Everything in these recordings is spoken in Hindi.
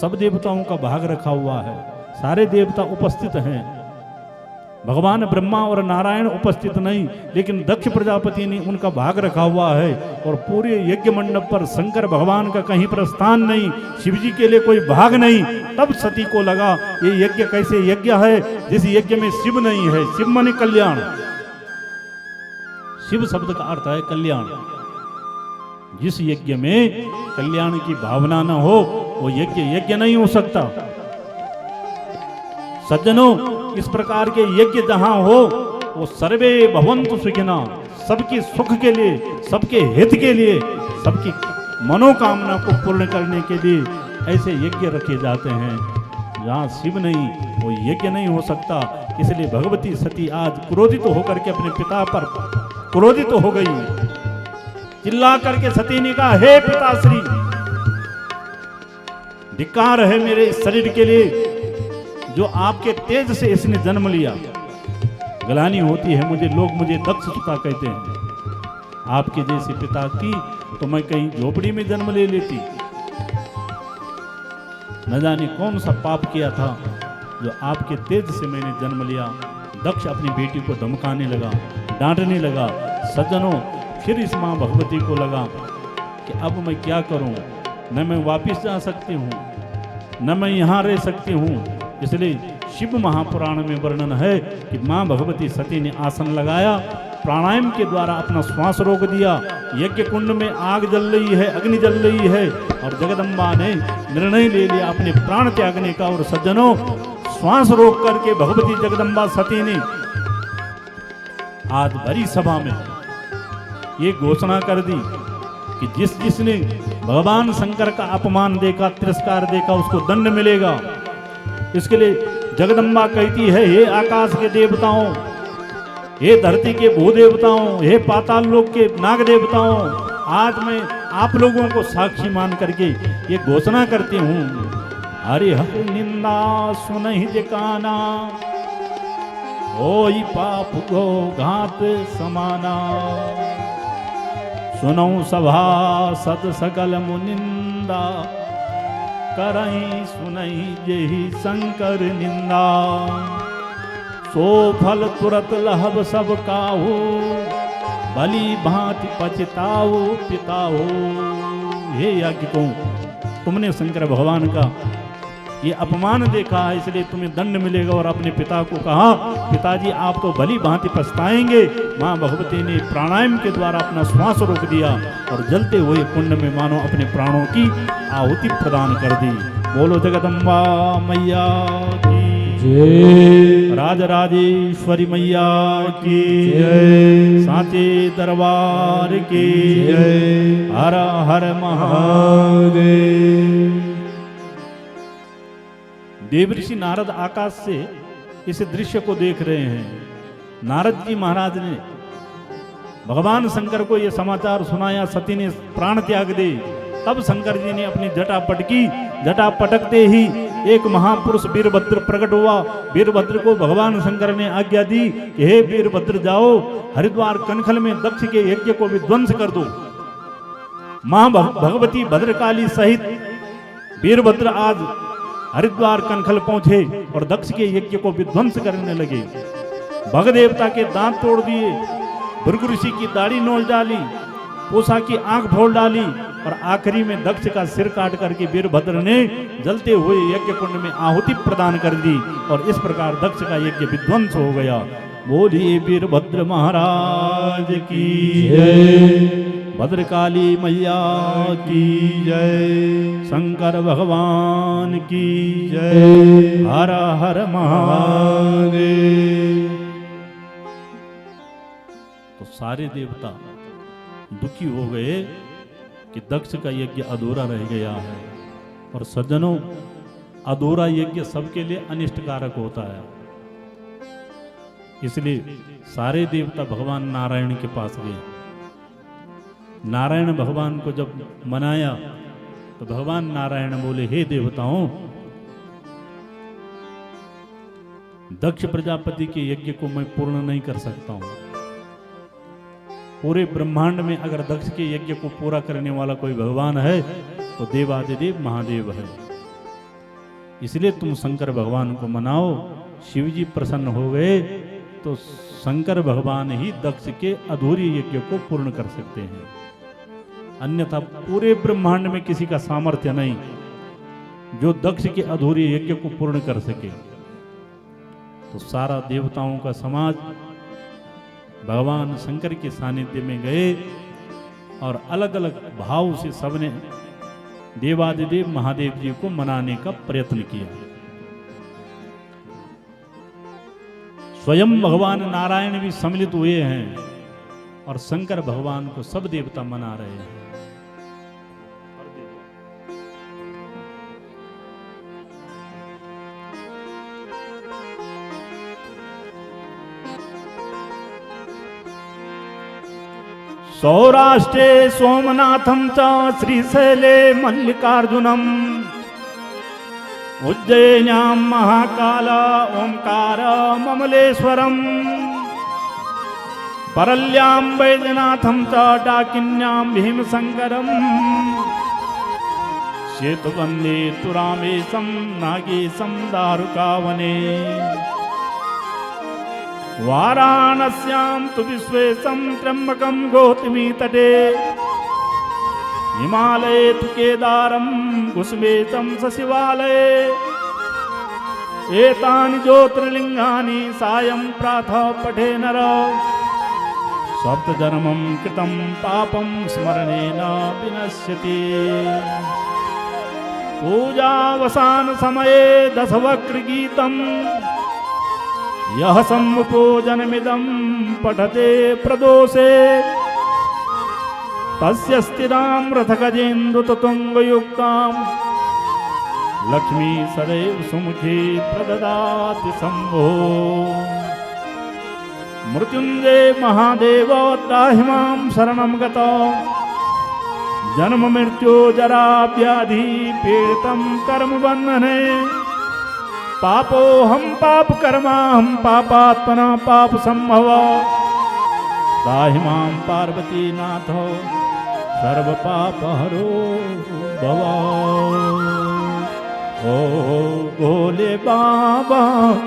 सब देवताओं का भाग रखा हुआ है, सारे देवता उपस्थित हैं। भगवान ब्रह्मा और नारायण उपस्थित नहीं, लेकिन दक्ष प्रजापति ने उनका भाग रखा हुआ है। और पूरे यज्ञ मंडप पर शंकर भगवान का कहीं पर स्थान नहीं, शिव जी के लिए कोई भाग नहीं। तब सती को लगा ये यज्ञ कैसे यज्ञ है जिस यज्ञ में शिव नहीं है। शिव माने कल्याण, शिव शब्द का अर्थ है कल्याण। जिस यज्ञ में कल्याण की भावना न हो वो यज्ञ यज्ञ नहीं हो सकता। सज्जनों, इस प्रकार के यज्ञ जहां हो वो सर्वे भवन्तु सुखिना, सबके सुख के लिए, सबके हित के लिए, सबकी मनोकामना को पूर्ण करने के लिए ऐसे यज्ञ रखे जाते हैं। जहां शिव नहीं वो यज्ञ नहीं हो सकता। इसलिए भगवती सती आज क्रोधित होकर के अपने पिता पर क्रोधित हो गई। चिल्ला करके सती ने कहा, हे पिताश्री, धिक्कार है मेरे इस शरीर के लिए जो आपके तेज से इसने जन्म लिया। गलानी होती है मुझे, लोग मुझे दक्ष सुता कहते हैं। आपके जैसे पिता की तो मैं कहीं झोपड़ी में जन्म ले लेती। न जाने कौन सा पाप किया था जो आपके तेज से मैंने जन्म लिया। दक्ष अपनी बेटी को धमकाने लगा, डांटने लगा। सज्जनों, फिर इस मां भगवती को लगा कि अब मैं क्या करूं, न मैं वापिस जा सकती हूं, न मैं यहां रह सकती हूं। इसलिए शिव महापुराण में वर्णन है कि मां भगवती सती ने आसन लगाया, प्राणायाम के द्वारा अपना श्वास रोक दिया। यज्ञ कुंड में आग जल रही है, अग्नि जल रही है, और जगदम्बा ने निर्णय ले लिया अपने प्राण त्यागने का। और सज्जनों, श्वास रोक करके भगवती जगदम्बा सती ने आज भरी सभा में ये घोषणा कर दी कि जिसने भगवान शंकर का अपमान देखा, तिरस्कार देखा, उसको दंड मिलेगा। इसके लिए जगदम्बा कहती है, हे आकाश के देवताओं, हे धरती के भूदेवताओं, हे पाताल लोक के नाग देवताओं, आज मैं आप लोगों को साक्षी मान करके ये घोषणा करती हूँ। हरि हर निंदा सुनहि जकाना, होई पाप गो घात समाना। सुनौ सभा सत सकल मुनिंदा, करही सुनहि जेहि शंकर निंदा। सो फल तुरत लहब सब काहू, भली भांति पछताओ पिताओ। हे याज्ञिकों, तुमने शंकर भगवान का ये अपमान देखा है, इसलिए तुम्हें दंड मिलेगा। और अपने पिता को कहा, पिताजी आप तो भली भांति पछताएंगे। मां भगवती ने प्राणायाम के द्वारा अपना श्वास रोक दिया और जलते हुए कुंड में मानो अपने प्राणों की आहुति प्रदान कर दी। बोलो जगदम्बा मैया की जय, राजराजेश्वरी मैया की जय, साचे दरबार की जय। हर हर महादेव। देवऋषि नारद आकाश से इस दृश्य को देख रहे हैं। नारद जी महाराज ने भगवान शंकर को यह समाचार सुनाया, सती ने प्राण त्याग दे। तब शंकर जी ने अपनी जटा पटकी, जटा पटकते ही एक महापुरुष वीरभद्र प्रकट हुआ। वीरभद्र को भगवान शंकर ने आज्ञा दी कि हे वीरभद्र, जाओ हरिद्वार कनखल में दक्ष के यज्ञ को विध्वंस कर दो। मां भगवती भद्रकाली सहित वीरभद्र आज हरिद्वार कनखल पहुंचे और दक्ष के यज्ञ को विध्वंस करने लगे। भग देवता के दांत तोड़ दिए, भृगु ऋषि की दाढ़ी नोच डाली, पूषा की आंख फोड़ डाली, और आखिरी में दक्ष का सिर काट करके वीरभद्र ने जलते हुए यज्ञ कुंड में आहुति प्रदान कर दी। और इस प्रकार दक्ष का यज्ञ विध्वंस हो गया। बोलिए वीरभद्र महाराज की जय, भद्रकाली मैया की जय, शंकर भगवान की जय। हर हर महादेव। तो सारे देवता दुखी हो गए कि दक्ष का यज्ञ अधूरा रह गया है। और सज्जनों, अधूरा यज्ञ सबके लिए अनिष्टकारक होता है। इसलिए सारे देवता भगवान नारायण के पास गए। नारायण भगवान को जब मनाया तो भगवान नारायण बोले, हे देवताओं, दक्ष प्रजापति के यज्ञ को मैं पूर्ण नहीं कर सकता हूं। पूरे ब्रह्मांड में अगर दक्ष के यज्ञ को पूरा करने वाला कोई भगवान है तो देवादिदेव महादेव है। इसलिए तुम शंकर भगवान को मनाओ। शिव जी प्रसन्न हो गए तो शंकर भगवान ही दक्ष के अधूरी यज्ञ को पूर्ण कर सकते हैं, अन्यथा पूरे ब्रह्मांड में किसी का सामर्थ्य नहीं जो दक्ष के अधूरी यज्ञ को पूर्ण कर सके। तो सारा देवताओं का समाज भगवान शंकर के सानिध्य में गए और अलग अलग भाव से सबने देवादिदेव महादेव जी को मनाने का प्रयत्न किया। स्वयं भगवान नारायण भी सम्मिलित हुए हैं और शंकर भगवान को सब देवता मना रहे हैं। सौराष्ट्रे सोमनाथं च श्रीशैले मल्लिकार्जुनम् उज्जयिन्यां महाकाल ओंकार ममलेश्वरम् परल्यां वैद्यनाथं च डाकिन्यां भीमशंकरम् शेतुवन्दे तु रामेशं नागेशं दारुकावने वाराणस्यां तु विश्वेशं त्र्यंबकं गौतमी तटे हिमालये तु केदारं कुसुमेशं सशिवालये एतानि ज्योतिर्लिंगानि सायं प्रातः पठे नर सप्तजन्मं कृतं पापं स्मरणेन विनश्यति। पूजावसान समये दशवक्र यह सम्पूजनमिदं पठते प्रदोषे तस्य स्थिरां रथगजेन्दुतुङ्गयुक्तां लक्ष्मी सदैव सुमुखी प्रददाति शम्भो। मृत्युञ्जय महादेव त्राहि मां शरणं गतो जन्म मृत्यु जरा व्याधि पीडितं कर्मबन्धने पापो हम पाप कर्मा हम पापात्मना पाप संभव त्राहि मां पार्वती नाथो सर्व पाप हरो भव। ओ भोले बाबा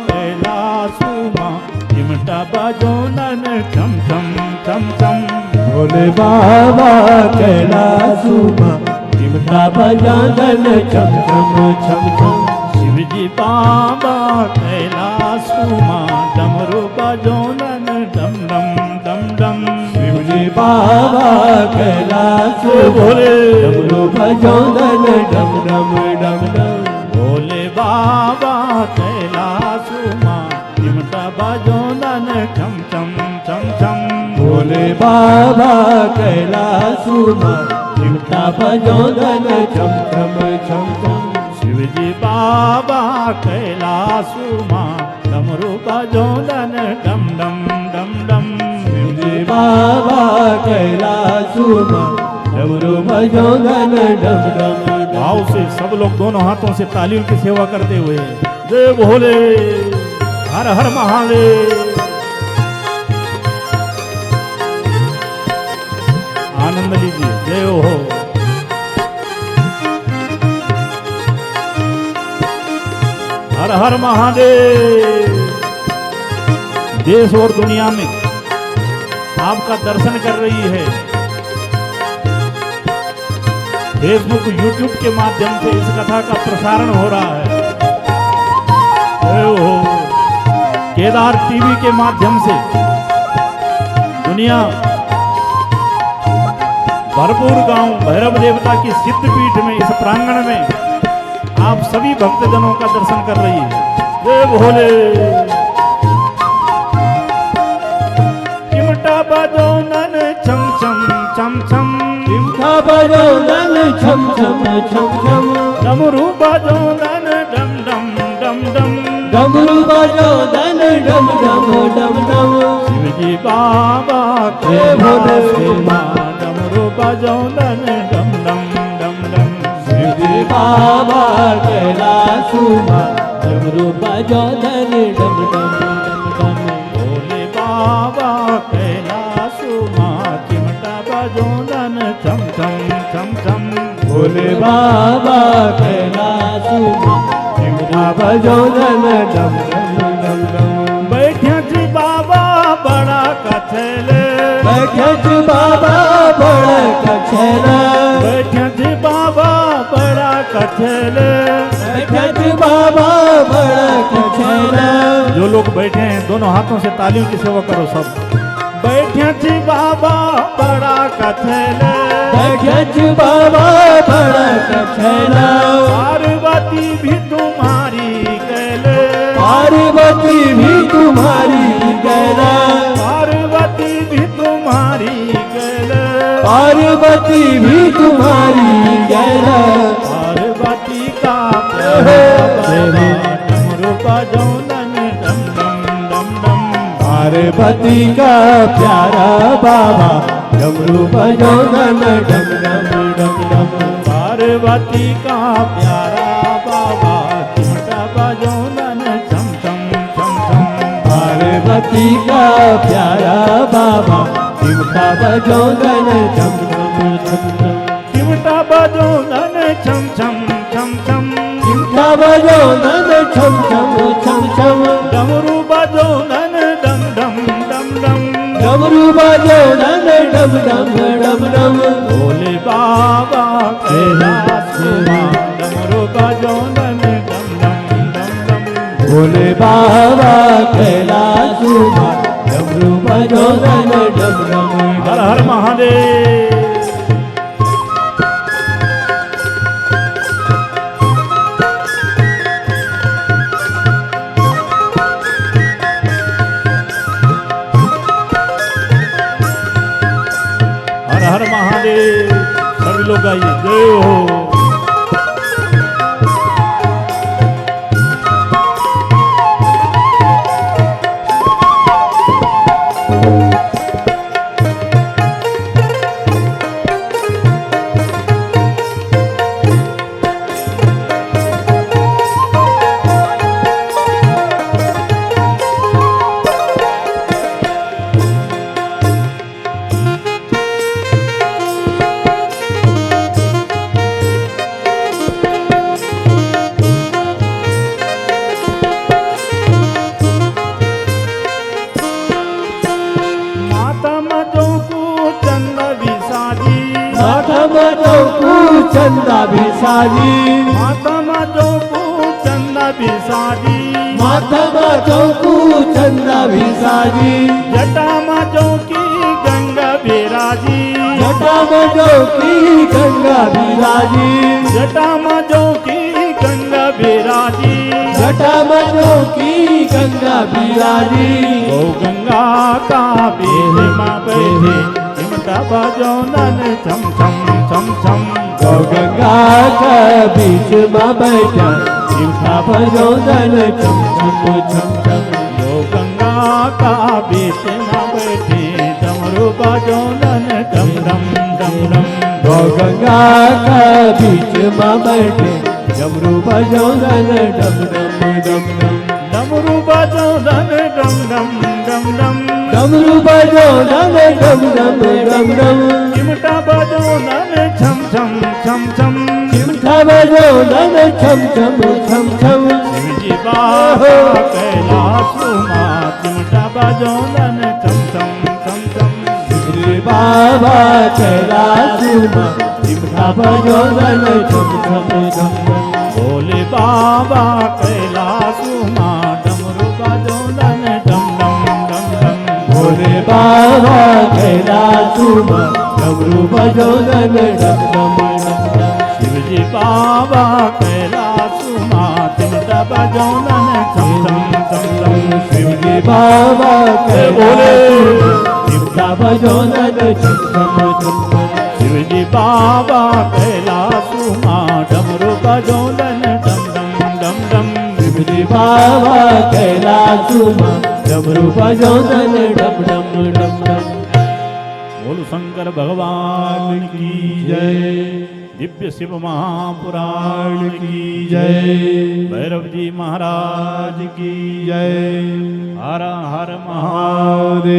कैलासुमा चिमटा बजो नन चम चम चम चम। भोले बाबा कैलासुमा चिमटा बजा नन चम चम चम चम। शिवजी बाबा कैलासुमा डमरू बजो नन डम डम डम डम। शिवजी बाबा कैलास भोले डमरू बजो नन डम डम डम डम। भोले बाबा कैलासुमा चिमटा बजो नन चम चम चम चम। भोले बाबा कैलासुमा चिमटा बजो नन चम चम चम चम। शिवजी बाबा कैलासुमा डमरू बजो नन डम डम डम डम। शिवजी बाबा कैलासुमा डमरू बजो नन डम डम डम। भाव से सब लोग दोनों हाथों से तालियों की सेवा करते हुए जय भोले हर हर महादेव। आनंद लीजिए जय हो। हर हर महादेव। देश और दुनिया में आपका दर्शन कर रही है फेसबुक यूट्यूब के माध्यम से इस कथा का प्रसारण हो रहा है। केदार टीवी के माध्यम से दुनिया भरपूर गांव भैरव देवता की सिद्धपीठ में इस प्रांगण में आप सभी भक्तजनों का दर्शन कर रही है। जय भोले। चिमटा बजो नन छम छम छम छम। चिमटा बजो नन छम छम छम छम। डमरू बजो नन डम डम डम डम। डमरू बजो नन डम डम डम डम। शिवजी बाबा जय भोले कैलासुमा डमरू बजो नन डम डम डम डम। शिवजी बाबा कैलासुमा डमरू बजो नन डम डम डम डम। भोले बाबा कैलासुमा चिमटा बजो नन चम चम चम चम। भोले बाबा कैलासुमा चिमटा मीठा भजो धन डम डम डम डम बैठ्या जी बाबा बड़ा कछेल बैठ्या जी बाबा बड़ा कछेल बैठ्या जी बाबा बड़ा कछेल बैठ्या जी बाबा बड़ा कछेल जो लोग बैठे हैं दोनों हाथों से तालियों की सेवा करो सब बैठ्या जी बाबा बड़ा कछेल बैठ्या जी बाबा बड़ा कछेल पार्वती भी तुम्हारी कैल पार्वती भी तुम्हारी गैल पार्वती भी तुम्हारी कैल पार्वती भी तुम्हारी गैल पार्वती का डमरू बजो धन डम डम डम डम पार्वती का प्यारा बाबा डमरू बजो धन डम डम डम डम पार्वती का प्यारा बाबा चिमटा बजो धन छम छम छम छम पार्वती का प्यारा बाबा चिमटा बजो धन झम झम झम झम चिमटा बजो धन छम छम छम छम चिमटा बजो धन छम छम छम छम डमरू बजो धन डम डम डम डम डमरू बजो धन डम डम डम डम भोले बाबा कैलाश में डमरू बजो धन डम डम डम डम भोले बाबा कैलाश में डमरू बजो धन डम डम हर हर महादेव हर हर महादेव सभी लोग आइए जय हो चंदा भी साजी माता मातो को चंदा भी साजी माता मातो को चंदा भी साजी जटा मातो की गंगा बिराजी जटा मातो की गंगा बिराजी जटा मातो की गंगा बिराजी जटा मातो की गंगा बिराजी ओ गंगा का बेर माँ बैठे चिमटा बजो धन छम छम छम छम गौ गंगा का बीच में बैठा चिमटा बजो धन छम छम छम छम ओ गंगा का बीच में बैठे डमरू बजो धन डम डम डम डम गौ गंगा का बीच में बैठे डमरू बजो धन डम डम डम डम डमरू बजो धन डम डम डम डम डमरू बजो धन डम डम डम डम चिमटा बजो धन छम छम छम छम चिमटा बजो धन छम छम छम छम शिवजी बाबा कैलाश माँ चिमटा बजो धन छम छम छम छम श्री बाबा कैलाश माँ चिमटा बजो धन छम छम छम छम भोले बाबा कैलाश माँ डमरू बजो धन डम डम डम डम भोले बाबा कैलाश माँ डमरू बजो धन डम डम डम डम शिवजी बाबा कैलाश माँ चिमटा बजो धन छम छम छम छम शिवजी बाबा कैलाश चिमटा बजो धन छम छम छम छम शिवजी बाबा कैलाश माँ डमरू बजो धन डम डम डम डम शिवजी बाबा कैलाश माँ डमरू बजो धन डम डम डम डम बोल शंकर भगवान की जय दिव्य शिव महापुराण की जय भैरव जी महाराज की जय हर हर महादेव।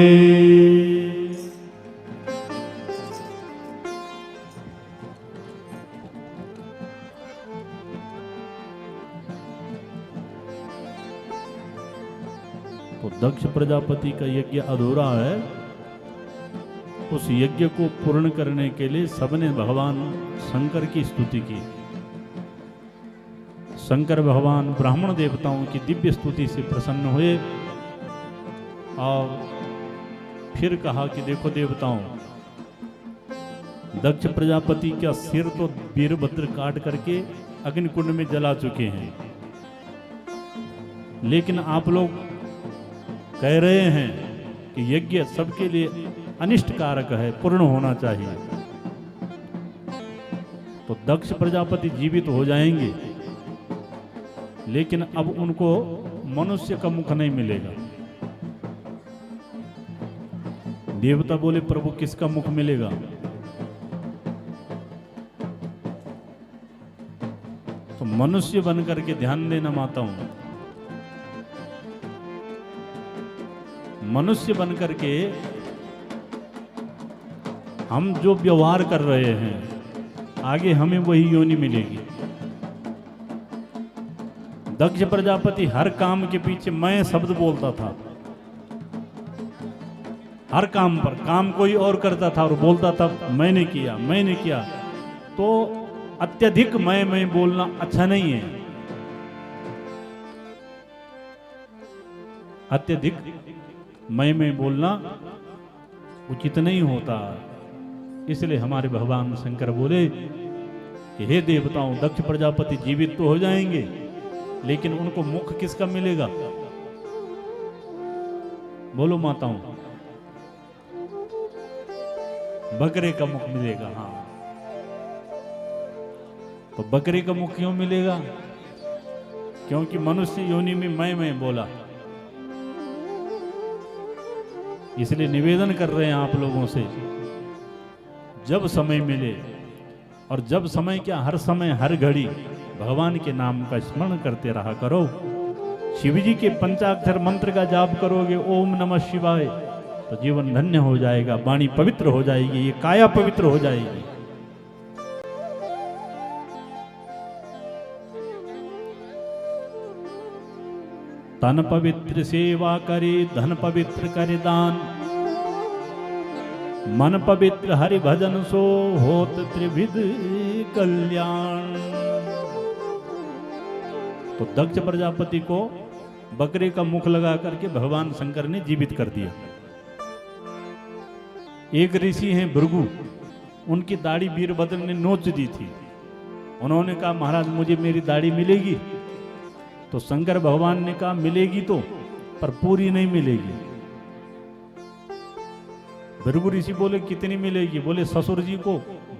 तो दक्ष प्रजापति का यज्ञ अधूरा है। उस यज्ञ को पूर्ण करने के लिए सबने भगवान शंकर की स्तुति की। शंकर भगवान ब्राह्मण देवताओं की दिव्य स्तुति से प्रसन्न हुए और फिर कहा कि देखो देवताओं, दक्ष प्रजापति का सिर तो वीरभद्र काट करके अग्निकुंड में जला चुके हैं, लेकिन आप लोग कह रहे हैं कि यज्ञ सबके लिए अनिष्ट कारक है, पूर्ण होना चाहिए। तो दक्ष प्रजापति जीवित हो जाएंगे, लेकिन अब उनको मनुष्य का मुख नहीं मिलेगा। देवता बोले प्रभु किसका मुख मिलेगा? तो मनुष्य बनकर के ध्यान देना माताओं, मनुष्य बनकर के हम जो व्यवहार कर रहे हैं, आगे हमें वही योनि मिलेगी। दक्ष प्रजापति हर काम के पीछे मैं शब्द बोलता था। हर काम पर काम कोई और करता था और बोलता था मैंने किया मैंने किया। तो अत्यधिक मैं बोलना अच्छा नहीं है। अत्यधिक मैं बोलना उचित नहीं होता। इसलिए हमारे भगवान शंकर बोले कि हे देवताओं, दक्ष प्रजापति जीवित तो हो जाएंगे, लेकिन उनको मुख किसका मिलेगा? बोलो माताओं, बकरे का मुख मिलेगा। हाँ, तो बकरे का मुख क्यों मिलेगा? क्योंकि मनुष्य योनि में मैं बोला। इसलिए निवेदन कर रहे हैं आप लोगों से, जब समय मिले, और जब समय क्या, हर समय हर घड़ी भगवान के नाम का स्मरण करते रहा करो। शिव जी के पंचाक्षर मंत्र का जाप करोगे, ओम नमः शिवाय, तो जीवन धन्य हो जाएगा, वाणी पवित्र हो जाएगी, ये काया पवित्र हो जाएगी। तन पवित्र सेवा करे, धन पवित्र करे दान, मन पवित्र हरि भजन सो होत त्रिविध कल्याण। तो दक्ष प्रजापति को बकरे का मुख लगा करके भगवान शंकर ने जीवित कर दिया। एक ऋषि हैं भृगु, उनकी दाढ़ी वीरभद्र ने नोच दी थी। उन्होंने कहा महाराज मुझे मेरी दाढ़ी मिलेगी? तो शंकर भगवान ने कहा मिलेगी तो, पर पूरी नहीं मिलेगी। भृगु ऋषि बोले कितनी मिलेगी? बोले ससुर जी को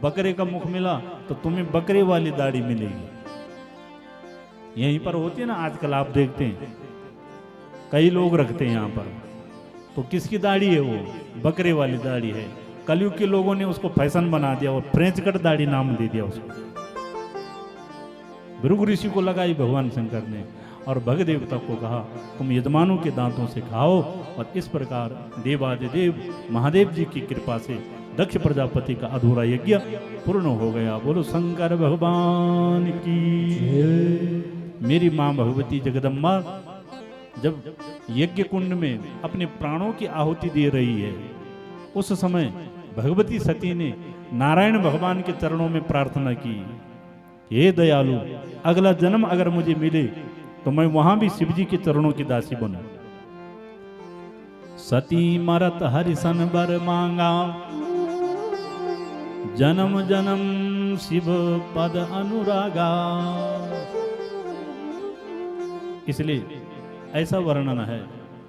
बकरे का मुख मिला तो तुम्हें बकरे वाली दाढ़ी मिलेगी। यहीं पर होती है ना, आजकल आप देखते हैं कई लोग रखते हैं यहाँ पर। तो किसकी दाढ़ी है वो? बकरे वाली दाढ़ी है। कलयुग के लोगों ने उसको फैशन बना दिया और फ्रेंच कट दाढ़ी नाम दे दिया उसको। भृगु ऋषि को लगाई भगवान शंकर ने और भग देवता को कहा तुम यजमानों के दांतों से खाओ। और इस प्रकार देवादिदेव महादेव जी की कृपा से दक्ष प्रजापति का अधूरा यज्ञ पूर्ण हो गया। बोलो शंकर भगवान की। मेरी माँ भगवती जगदम्बा जब यज्ञ कुंड में अपने प्राणों की आहुति दे रही है, उस समय भगवती सती ने नारायण भगवान के चरणों में प्रार्थना की, हे दयालु, अगला जन्म अगर मुझे मिले तो मैं वहां भी शिव जी के चरणों की दासी बनूं। सती मरत हरिसन बर मांगा, जन्म जन्म शिव पद अनुरागा। इसलिए ऐसा वर्णन है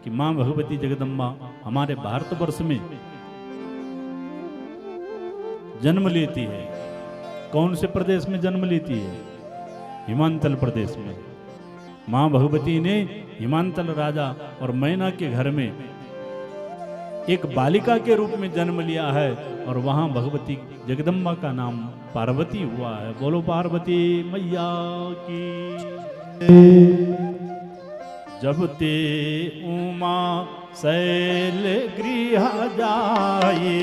कि मां भगवती जगदम्बा हमारे भारतवर्ष में जन्म लेती है। कौन से प्रदेश में जन्म लेती है? हिमाचल प्रदेश में। मां भगवती ने हिमाचल राजा और मैना के घर में एक बालिका के रूप में जन्म लिया है और वहां भगवती जगदम्बा का नाम पार्वती हुआ है। बोलो पार्वती मैया की। जब ते उमा शैल गृह जाए,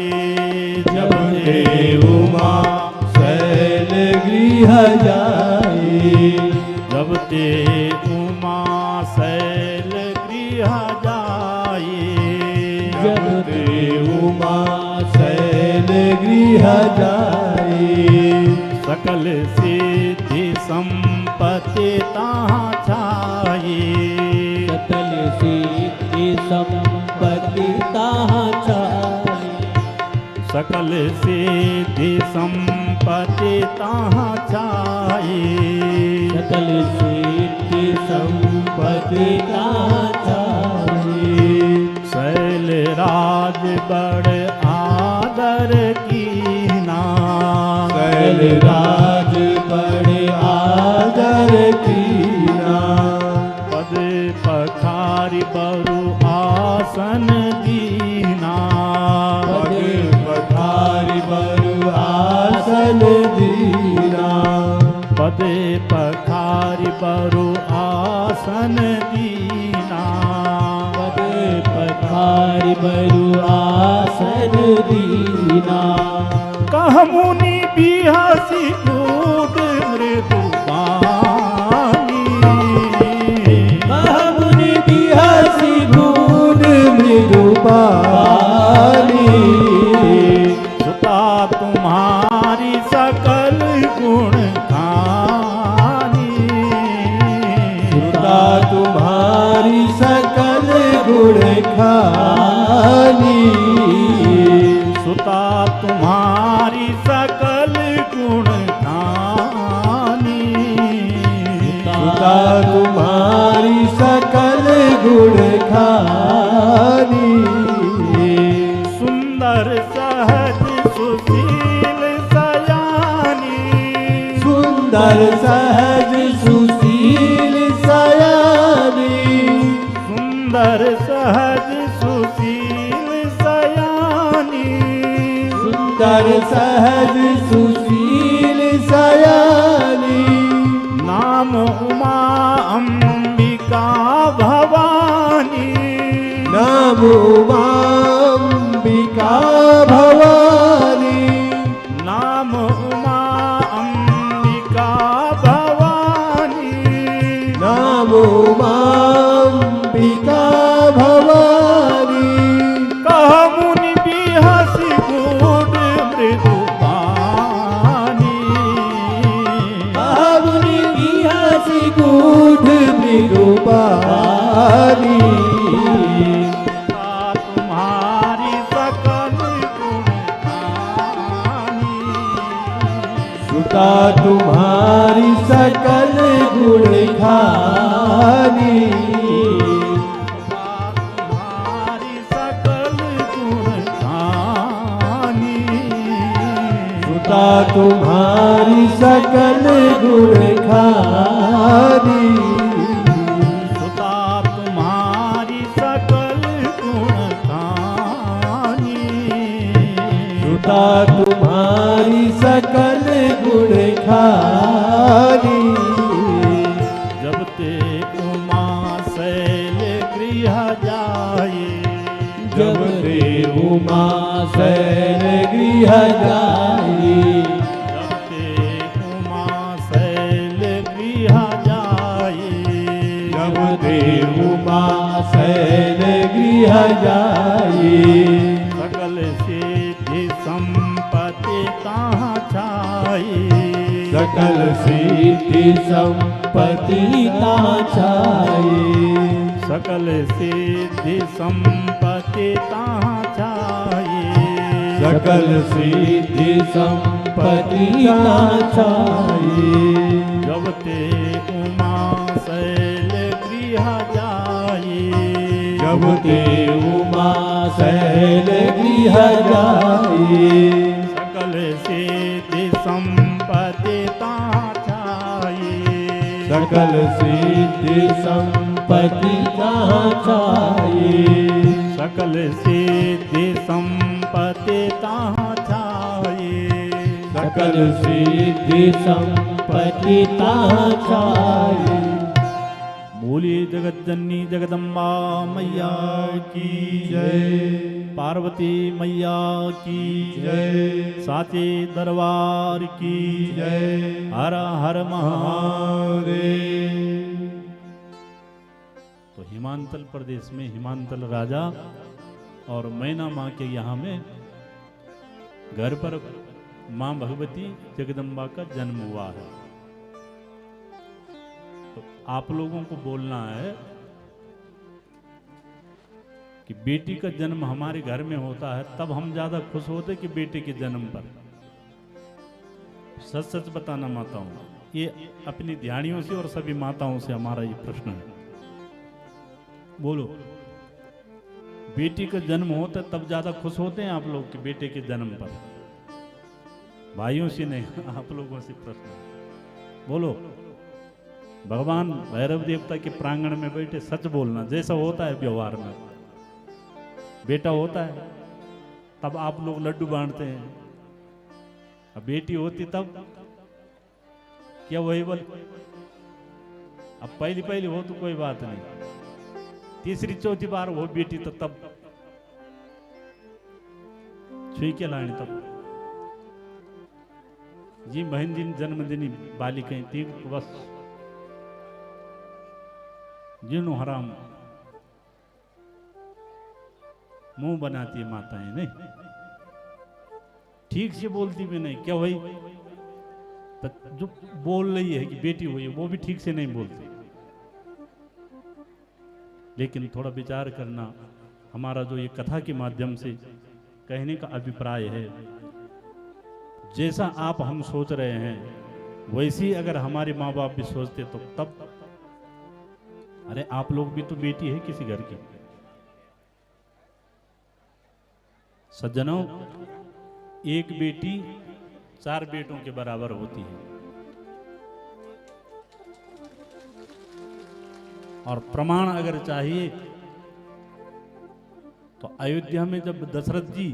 जब ते उमा शैल गृह जाए, जब ते उमा शैल गृह जाए, ते उमा शैल गृह जाए। सकल सिद्धि संपत्ति ताहाँ छाए। सकल सिद्धि संपत्ति ताहाँ छाए। सकल सिद्धि संपत्ति ताहाँ छाए। सकल सिद्धि संपत्ति ताहाँ छाए। शैल राज बड़ आदर कीना। शैल राज बड़े आदर कीना। पद पखारी बरु आसन दीना। पद पखारी बरु आसन दीना। पद पखारी बरु आसन दीना। पद पखारी बरु आसन दीना। कह मुनि बिहसी कूद मृदु वाणी। कह मुनि बिहसी कूद मृदु वाणी। सुता तुम्हारी सकल गुण खानी। सुता तुम्हारी सकल गुण खानी। सुता तुम्हारी सकल गुण खानी। सुता तुम्हारी सकल गुण खानी। सुंदर सहज सुशील सयानी। सुंदर सहज सुशील सयानी। सुंदर सहज सुशील सयानी। सुंदर सहज सुशील सयानी। नाम उमा अंबिका भवानी। नाम उमा अंबिका भवानी। नाम उमा अंबिका भवानी। नाम उमा अंबिका भवानी। कह मुनि बिहसी कूद मृदु वाणी। कह मुनि बिहसी कूद मृदु वाणी। तुम्हारी सकल गुण खानी। सुता तुम्हारी सकल गुण खानी। तुम्हारी सकल गुण खानी। सुता तुम्हारी सकल गुण खानी। सुता तुम्हारी सकल गुण खानी। सुता तुम्हारी सकल गुण खानी। जब ते उमा शैल गृह जाए। जब ते उमा शैल गृह जाए। जब ते उमा शैल गृह जाए। जब ते उमा शैल गृह जाए। सकल सिद्धि संपत्ति ताहाँ छाए। सकल सिद्धि संपत्ति ताहाँ छाए। सकल सिद्धि संपत्ति ताहाँ छाए। सकल सिद्धि संपत्ति ताहाँ छाए। जब ते उमा शैल गृह जाए। जब ते उमा शैल गृह जाए। सकल सिद्धि संपत्ति ताहाँ छाए। सकल सिद्धि संपत्ति ताहाँ छाए। सकल सिद्धि संपत्ति ताहाँ छाए। सकल सिद्धि संपत्ति ताहाँ छाए। बोलिए जगत जननी जगदम्बा मैया की जय। पार्वती मैया की जय। साचे दरबार की जय। हर हर महादेव। महादेव। तो हिमांचल प्रदेश में हिमांचल राजा और मैना माँ के यहाँ में घर पर माँ भगवती जगदम्बा का जन्म हुआ है। तो आप लोगों को बोलना है कि बेटी का जन्म हमारे घर में होता है तब हम ज्यादा खुश होते कि बेटे के जन्म पर। सच सच बताना माताओं, ये अपनी ध्यानियों से और सभी माताओं से हमारा ये प्रश्न है। बोलो, बेटी का जन्म होता है तब ज्यादा खुश होते हैं आप लोग कि बेटे के जन्म पर? भाइयों से नहीं, आप लोगों से प्रश्न है। बोलो, भगवान भैरव देवता के प्रांगण में बैठे सच बोलना, जैसा होता है व्यवहार में। बेटा होता है तब आप लोग लड्डू बांटते हैं, अब बेटी होती तब क्या वही बोल? अब पहली पहली हो तो कोई बात नहीं, तीसरी चौथी बार हो बेटी तो तब छुई के लाने तब जी बहन दिन जन्मदिनी बालिकाएं 3 वर्ष जिन्हों हराम मुंह बनाती है माताएं, नहीं ठीक से बोलती भी नहीं। क्या वही तो जो बोल रही है कि बेटी हुई है वो भी ठीक से नहीं बोलती। लेकिन थोड़ा विचार करना, हमारा जो ये कथा के माध्यम से कहने का अभिप्राय है, जैसा आप हम सोच रहे हैं वैसे ही अगर हमारे माँ बाप भी सोचते तो तब, अरे आप लोग भी तो बेटी है किसी घर की। सज्जनों, एक बेटी 4 बेटों के बराबर होती है। और प्रमाण अगर चाहिए तो अयोध्या में जब दशरथ जी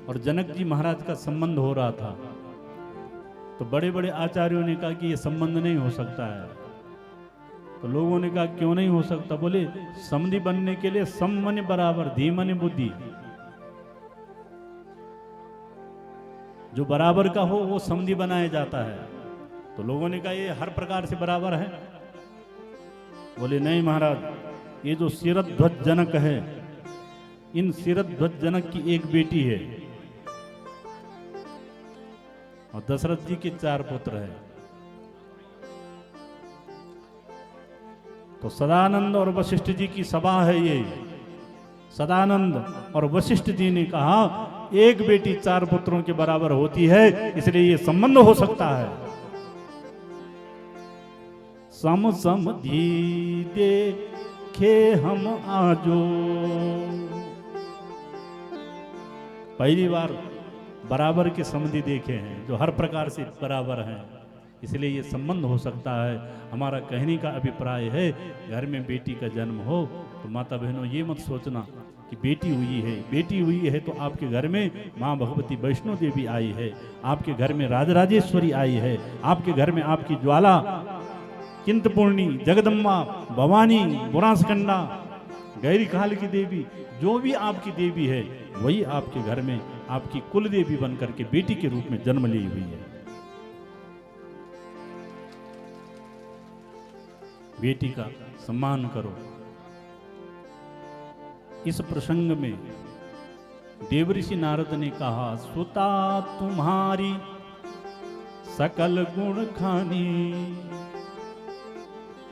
और जनक जी महाराज का संबंध हो रहा था तो बड़े बड़े आचार्यों ने कहा कि यह संबंध नहीं हो सकता है। तो लोगों ने कहा क्यों नहीं हो सकता? बोले समधि बनने के लिए सम मने बराबर, धी मने बुद्धि, जो बराबर का हो वो समधि बनाया जाता है। तो लोगों ने कहा ये हर प्रकार से बराबर है। बोले नहीं महाराज, ये जो शिरध्वज जनक है, इन शिरध्वज जनक की एक बेटी है और दशरथ जी के 4 पुत्र हैं। तो सदानंद और वशिष्ठ जी की सभा है ये। सदानंद और वशिष्ठ जी ने कहा एक बेटी 4 पुत्रों के बराबर होती है, इसलिए ये संबंध हो सकता है। सम सम धी देखे हम आजो, पहली बार बराबर के समधि देखे हैं जो हर प्रकार से बराबर हैं, इसलिए ये संबंध हो सकता है। हमारा कहने का अभिप्राय है, घर में बेटी का जन्म हो तो माता बहनों ये मत सोचना कि बेटी हुई है। बेटी हुई है तो आपके घर में माँ भगवती वैष्णो देवी आई है, आपके घर में राजराजेश्वरी आई है, आपके घर में आपकी ज्वाला चिंतपूर्णी, जगदम्बा, भवानी, बुरांसकंडा, गैरी काल की देवी, जो भी आपकी देवी है वही आपके घर में आपकी कुल देवी बनकर के बेटी के रूप में जन्म ली हुई है। बेटी का सम्मान करो। इस प्रसंग में देवऋषि नारद ने कहा, सुता तुम्हारी सकल गुण खानी।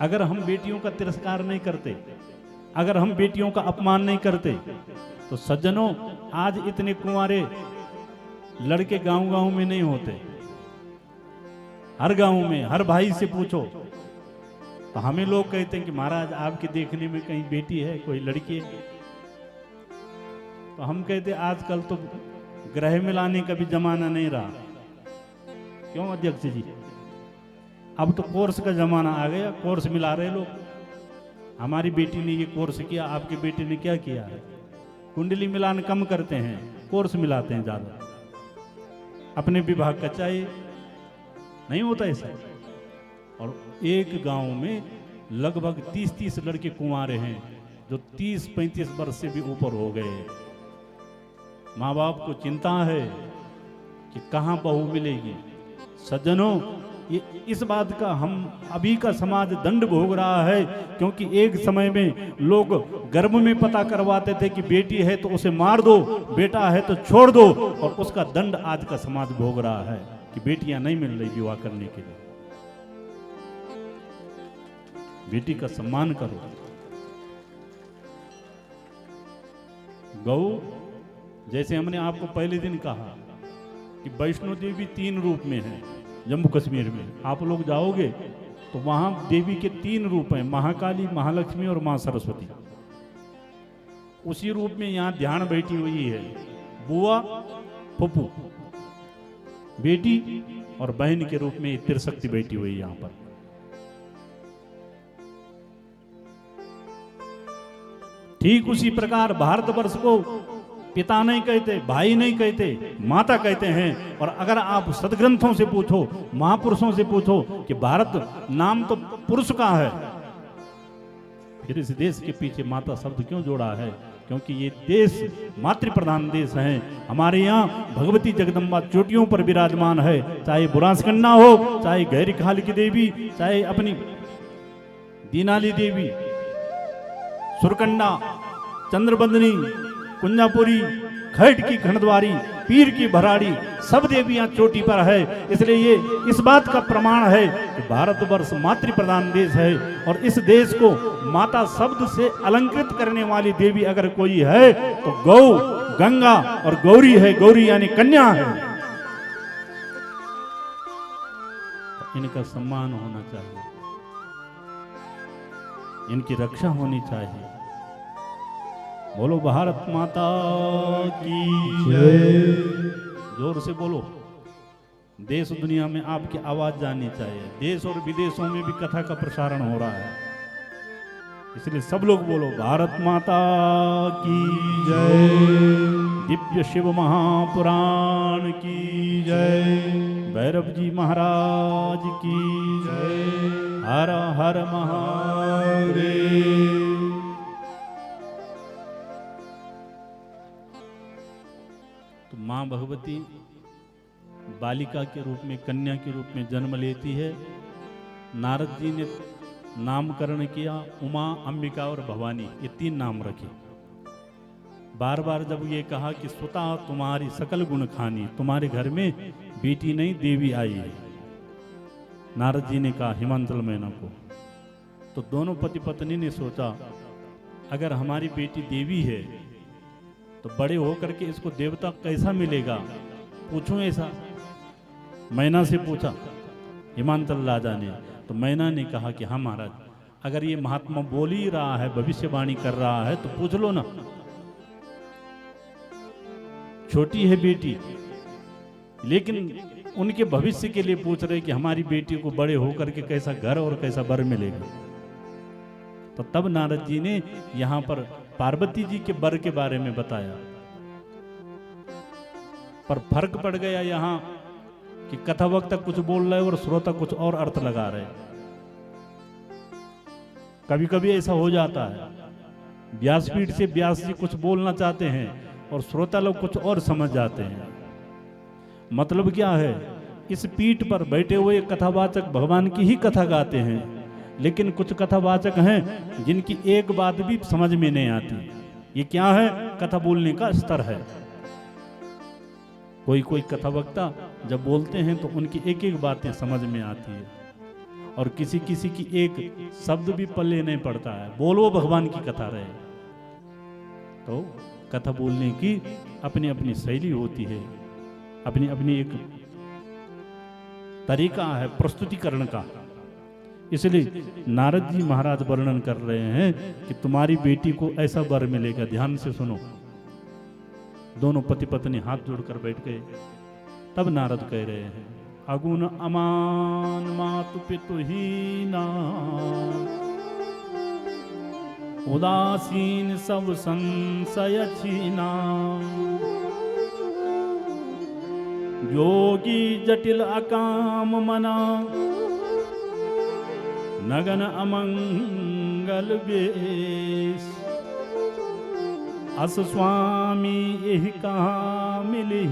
अगर हम बेटियों का तिरस्कार नहीं करते, अगर हम बेटियों का अपमान नहीं करते तो सज्जनों आज इतने कुंवारे लड़के गांव-गांव में नहीं होते। हर गांव में हर भाई से पूछो तो हमें लोग कहते हैं कि महाराज आपके देखने में कहीं बेटी है, कोई लड़की है? तो हम कहते आजकल तो ग्रह मिलाने का भी जमाना नहीं रहा। क्यों अध्यक्ष जी? अब तो कोर्स का जमाना आ गया, कोर्स मिला रहे लोग। हमारी बेटी ने ये कोर्स किया, आपकी बेटी ने क्या किया है? कुंडली मिलान कम करते हैं, कोर्स मिलाते हैं ज्यादा। अपने विभाग का चाहिए, नहीं होता ऐसा। और एक गांव में लगभग 30-30 लड़के कुंवारे हैं जो 30-35 वर्ष से भी ऊपर हो गए। माँ बाप को चिंता है कि कहाँ बहू मिलेगी। सज्जनों, ये इस बात का हम अभी का समाज दंड भोग रहा है, क्योंकि एक समय में लोग गर्भ में पता करवाते थे कि बेटी है तो उसे मार दो, बेटा है तो छोड़ दो, और उसका दंड आज का समाज भोग रहा है कि बेटियां नहीं मिल रही विवाह करने के लिए। बेटी का सम्मान करो। गौ, जैसे हमने आपको पहले दिन कहा कि वैष्णो देवी 3 रूप में है जम्मू कश्मीर में। आप लोग जाओगे तो वहां देवी के 3 रूप हैं, महाकाली, महालक्ष्मी और मां सरस्वती। उसी रूप में यहाँ ध्यान बैठी हुई है, बुआ, फुप्पू, बेटी और बहन के रूप में त्रिशक्ति बैठी हुई है यहाँ पर। ठीक उसी प्रकार भारतवर्ष को पिता नहीं कहते, भाई नहीं कहते, माता कहते हैं। और अगर आप सदग्रंथों से पूछो, महापुरुषों से पूछो कि भारत नाम तो पुरुष का है, फिर इस देश के पीछे माता शब्द क्यों जोड़ा है? क्योंकि ये देश मातृ प्रधान देश है। हमारे यहाँ भगवती जगदम्बा चोटियों पर विराजमान है, चाहे बुरांसकन्या हो, चाहे गैरी खाल की देवी, चाहे अपनी दीनाली देवी, सुरकंडा, चंद्रबंदनी, कुंजापुरी, खैट की खंडद्वारी, पीर की भराड़ी, सब देवियां चोटी पर है। इसलिए ये इस बात का प्रमाण है कि भारतवर्ष मातृ प्रधान देश है, और इस देश को माता शब्द से अलंकृत करने वाली देवी अगर कोई है तो गौ, गंगा और गौरी है। गौरी यानी कन्या है। तो इनका सम्मान होना चाहिए, इनकी रक्षा होनी चाहिए। बोलो भारत माता की जय। जोर से बोलो। देश दुनिया में आपकी आवाज जानी चाहिए। देश और विदेशों में भी कथा का प्रसारण हो रहा है, इसलिए सब लोग बोलो भारत माता की जय। दिव्य शिव महापुराण की जय। भैरव जी महाराज की जय। हर हर महादेव। तो मां भगवती बालिका के रूप में, कन्या के रूप में जन्म लेती है। नारद जी ने नामकरण किया, उमा, अंबिका और भवानी, ये 3 नाम रखे। बार बार जब ये कहा कि सुता तुम्हारी सकल गुण खानी, तुम्हारे घर में बेटी नहीं देवी आई है, नारद जी ने कहा हिमांचल मैना को। तो दोनों पति पत्नी ने सोचा अगर हमारी बेटी देवी है तो बड़े होकर के इसको देवता कैसा मिलेगा, पूछूं ऐसा। मैना से पूछा हिमांचल राजा ने, तो मैना ने कहा कि हाँ महाराज, अगर ये महात्मा बोल ही रहा है, भविष्यवाणी कर रहा है तो पूछ लो ना। छोटी है बेटी, लेकिन उनके भविष्य के लिए पूछ रहे कि हमारी बेटी को बड़े होकर के कैसा घर और कैसा वर मिलेगा। तो तब नारद जी ने यहां पर पार्वती जी के वर के बारे में बताया। पर फर्क पड़ गया यहां कि कथा वक्ता कुछ बोल रहे और श्रोता कुछ और अर्थ लगा रहे। कभी कभी ऐसा हो जाता है, व्यासपीठ से व्यास जी कुछ बोलना चाहते हैं और श्रोता लोग कुछ और समझ जाते हैं। मतलब क्या है, इस पीठ पर बैठे हुए कथावाचक भगवान की ही कथा गाते हैं, लेकिन कुछ कथावाचक हैं जिनकी एक बात भी समझ में नहीं आती। ये क्या है? कथा बोलने का स्तर है। कोई कोई कथावक्ता जब बोलते हैं तो उनकी एक एक बातें समझ में आती है, और किसी किसी की एक शब्द भी पल्ले नहीं पड़ता है। बोलो भगवान की कथा रहे। तो कथा बोलने की अपनी अपनी शैली होती है, अपनी अपनी एक तरीका है प्रस्तुतिकरण का। इसलिए नारद जी महाराज वर्णन कर रहे हैं कि तुम्हारी बेटी को ऐसा वर मिलेगा। ध्यान से सुनो। दोनों पति पत्नी हाथ जोड़कर बैठ गए। तब नारद कह रहे हैं, अगुण अमान मातु पितु हीना, उदासीन सब संशय छीना, योगी जटिल अकाम मना, नगन अमंगल वेश, अस स्वामी यही कहाँ मिली,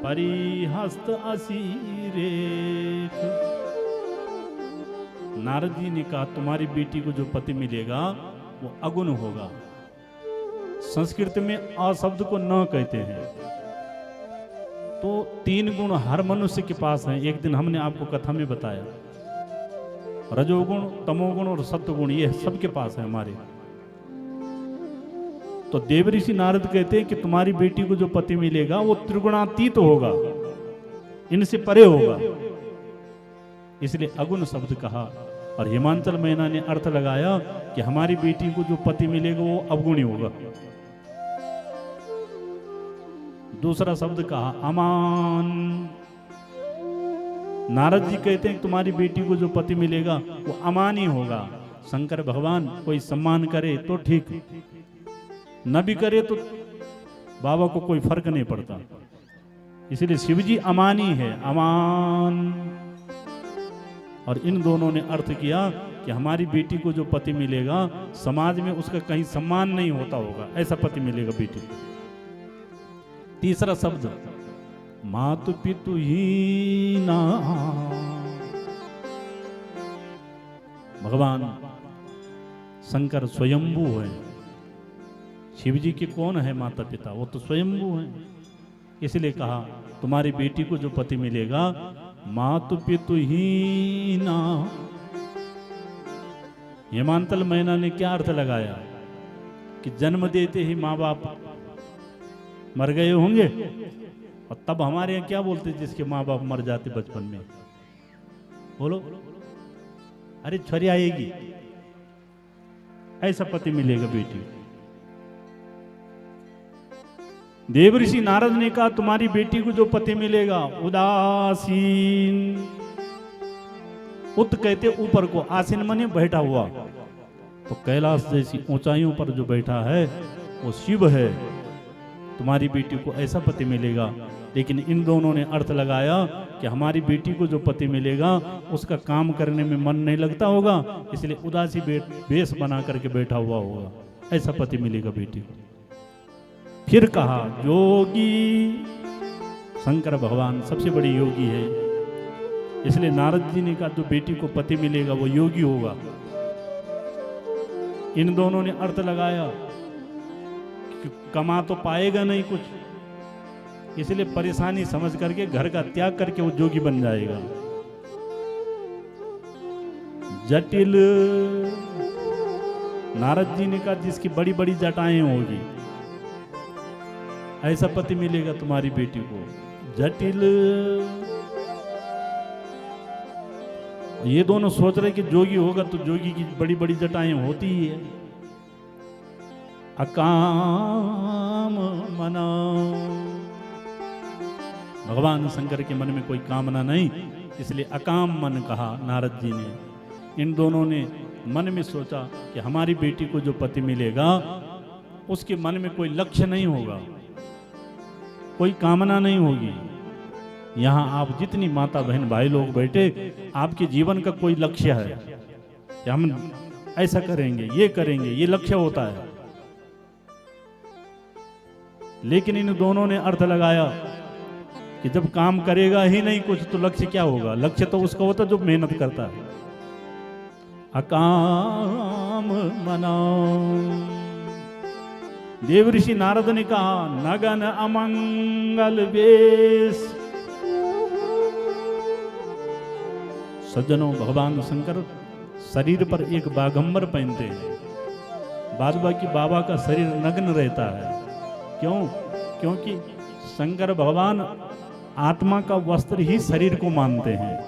परिहस्त असीरेख। नारद जी ने कहा तुम्हारी बेटी को जो पति मिलेगा वो अगुण होगा। संस्कृत में अशब्द को न कहते हैं। तो 3 गुण हर मनुष्य के पास हैं। एक दिन हमने आपको कथा में बताया, रजोगुण, तमोगुण और सत्वगुण, ये सबके पास है हमारे। तो देवऋषि नारद कहते हैं कि तुम्हारी बेटी को जो पति मिलेगा वो त्रिगुणातीत होगा, इनसे परे होगा, इसलिए अगुण शब्द कहा। और हिमांचल मैना ने अर्थ लगाया कि हमारी बेटी को जो पति मिलेगा वो अवगुणी होगा। दूसरा शब्द कहा अमान। नारद जी कहते हैं कि तुम्हारी बेटी को जो पति मिलेगा वो अमानी होगा। शंकर भगवान कोई सम्मान करे तो ठीक, न भी करे तो बाबा को कोई फर्क नहीं पड़ता। इसलिए शिवजी अमानी है, अमान। और इन दोनों ने अर्थ किया कि हमारी बेटी को जो पति मिलेगा समाज में उसका कहीं सम्मान नहीं होता होगा, ऐसा पति मिलेगा बेटी को। तीसरा शब्द मातु पितु हीना। भगवान शंकर स्वयंभू है। शिव जी के कौन है माता पिता? वो तो स्वयंभू हैं। इसलिए कहा तुम्हारी बेटी को जो पति मिलेगा मातु पितु हीना। हेमांतल मैना ने क्या अर्थ लगाया कि जन्म देते ही माँ बाप मर गए होंगे, और तब हमारे यहाँ क्या बोलते जिसके माँ बाप मर जाते बचपन में? बोलो, अरे छरी आएगी, ऐसा पति मिलेगा बेटी। देवऋषि नारद ने कहा तुम्हारी बेटी को जो पति मिलेगा उदासीन। उत कहते ऊपर को, आसीन मने बैठा हुआ। तो कैलाश जैसी ऊंचाइयों पर जो बैठा है वो शिव है। तुम्हारी बेटी को ऐसा पति मिलेगा। लेकिन इन दोनों ने अर्थ लगाया कि हमारी बेटी को जो पति मिलेगा उसका काम करने में मन नहीं लगता होगा, इसलिए उदासी वेश बना करके बैठा हुआ होगा, ऐसा पति मिलेगा बेटी को। फिर कहा योगी। शंकर भगवान सबसे बड़ी योगी है, इसलिए नारद जी ने कहा जो बेटी को पति मिलेगा वो योगी होगा। इन दोनों ने अर्थ लगाया कि कमा तो पाएगा नहीं कुछ, इसलिए परेशानी समझ करके घर का त्याग करके वो जोगी बन जाएगा। जटिल। नारद जी ने कहा जिसकी बड़ी बड़ी जटाएं होगी ऐसा पति मिलेगा तुम्हारी बेटी को। जटिल। ये दोनों सोच रहे कि जोगी होगा तो जोगी की बड़ी बड़ी जटाएं होती ही है। अकाम मना। भगवान शंकर के मन में कोई कामना नहीं, इसलिए अकाम मन कहा नारद जी ने। इन दोनों ने मन में सोचा कि हमारी बेटी को जो पति मिलेगा उसके मन में कोई लक्ष्य नहीं होगा, कोई कामना नहीं होगी। यहाँ आप जितनी माता बहन भाई लोग बैठे, आपके जीवन का कोई लक्ष्य है कि हम ऐसा करेंगे, ये लक्ष्य होता है। लेकिन इन दोनों ने अर्थ लगाया कि जब काम करेगा ही नहीं कुछ तो लक्ष्य क्या होगा? लक्ष्य तो उसका होता जो मेहनत करता है। अकाम मना। देवऋषि नारद ने कहा नगन अमंगल वेश। सज्जनों, भगवान शंकर शरीर पर एक बागंबर पहनते हैं, बाद बाकी बाबा का शरीर नग्न रहता है। क्यों? क्योंकि शंकर भगवान आत्मा का वस्त्र ही शरीर को मानते हैं,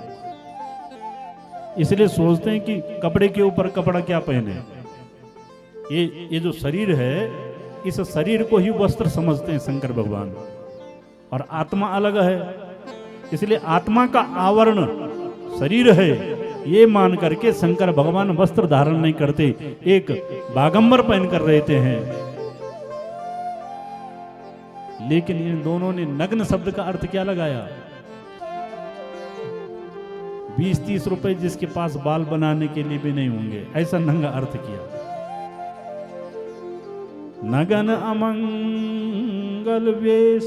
इसलिए सोचते हैं कि कपड़े के ऊपर कपड़ा क्या पहने। ये जो शरीर है इस शरीर को ही वस्त्र समझते हैं शंकर भगवान, और आत्मा अलग है, इसलिए आत्मा का आवरण शरीर है ये मान करके शंकर भगवान वस्त्र धारण नहीं करते, एक बागंबर पहन कर रहते हैं। लेकिन इन दोनों ने नग्न शब्द का अर्थ क्या लगाया? 20-30 रुपए जिसके पास बाल बनाने के लिए भी नहीं होंगे, ऐसा नंगा अर्थ किया। नगन अमंगल वेश।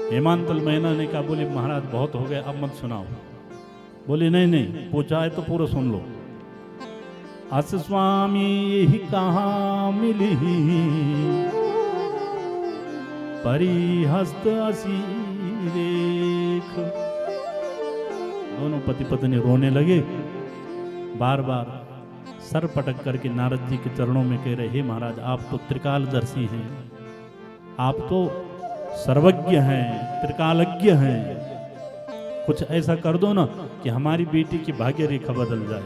हेमांतल मैना ने कहा, बोले महाराज बहुत हो गए, अब मत सुनाओ। बोले नहीं नहीं, पूछा है तो पूरा सुन लो। अस स्वामी यही कहाँ मिली, परिहस्त असी रेख। दोनों पति पत्नी रोने लगे, बार बार सर पटक करके नारद जी के चरणों में कह रहे, हे महाराज आप तो त्रिकालदर्शी हैं, आप तो सर्वज्ञ हैं, त्रिकालज्ञ हैं, कुछ ऐसा कर दो ना कि हमारी बेटी की भाग्य रेखा बदल जाए।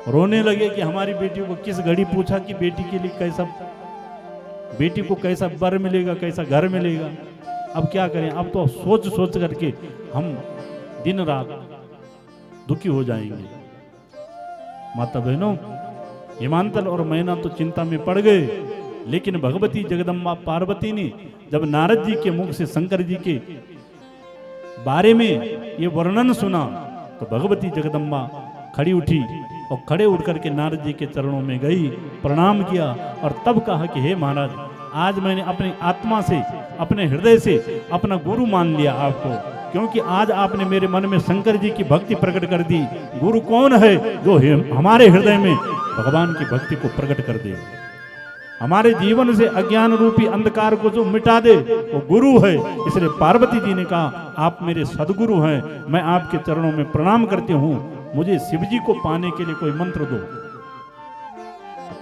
रोने लगे कि हमारी बेटी को किस घड़ी पूछा कि बेटी के लिए कैसा, बेटी को कैसा वर मिलेगा, कैसा घर मिलेगा। अब क्या करें, अब तो सोच सोच करके हम दिन रात दुखी हो जाएंगे। माता बहनों, हेमांतल और मैना तो चिंता में पड़ गए, लेकिन भगवती जगदम्बा पार्वती ने जब नारद जी के मुख से शंकर जी के बारे में ये वर्णन सुना तो भगवती जगदम्बा खड़ी उठी और खड़े उठ करके नारद जी के चरणों में गई, प्रणाम किया और तब कहा कि हे महाराज, आज मैंने अपनी आत्मा से, अपने हृदय से अपना गुरु मान लिया आपको, क्योंकि आज आपने मेरे मन में शंकर जी की भक्ति प्रकट कर दी। गुरु कौन है? जो हमारे हृदय में भगवान की भक्ति को प्रकट कर दे, हमारे जीवन से अज्ञान रूपी अंधकार को जो मिटा दे, वो गुरु है। इसलिए पार्वती जी ने कहा, आप मेरे सदगुरु हैं, मैं आपके चरणों में प्रणाम करती हूँ, मुझे शिवजी को पाने के लिए कोई मंत्र दो।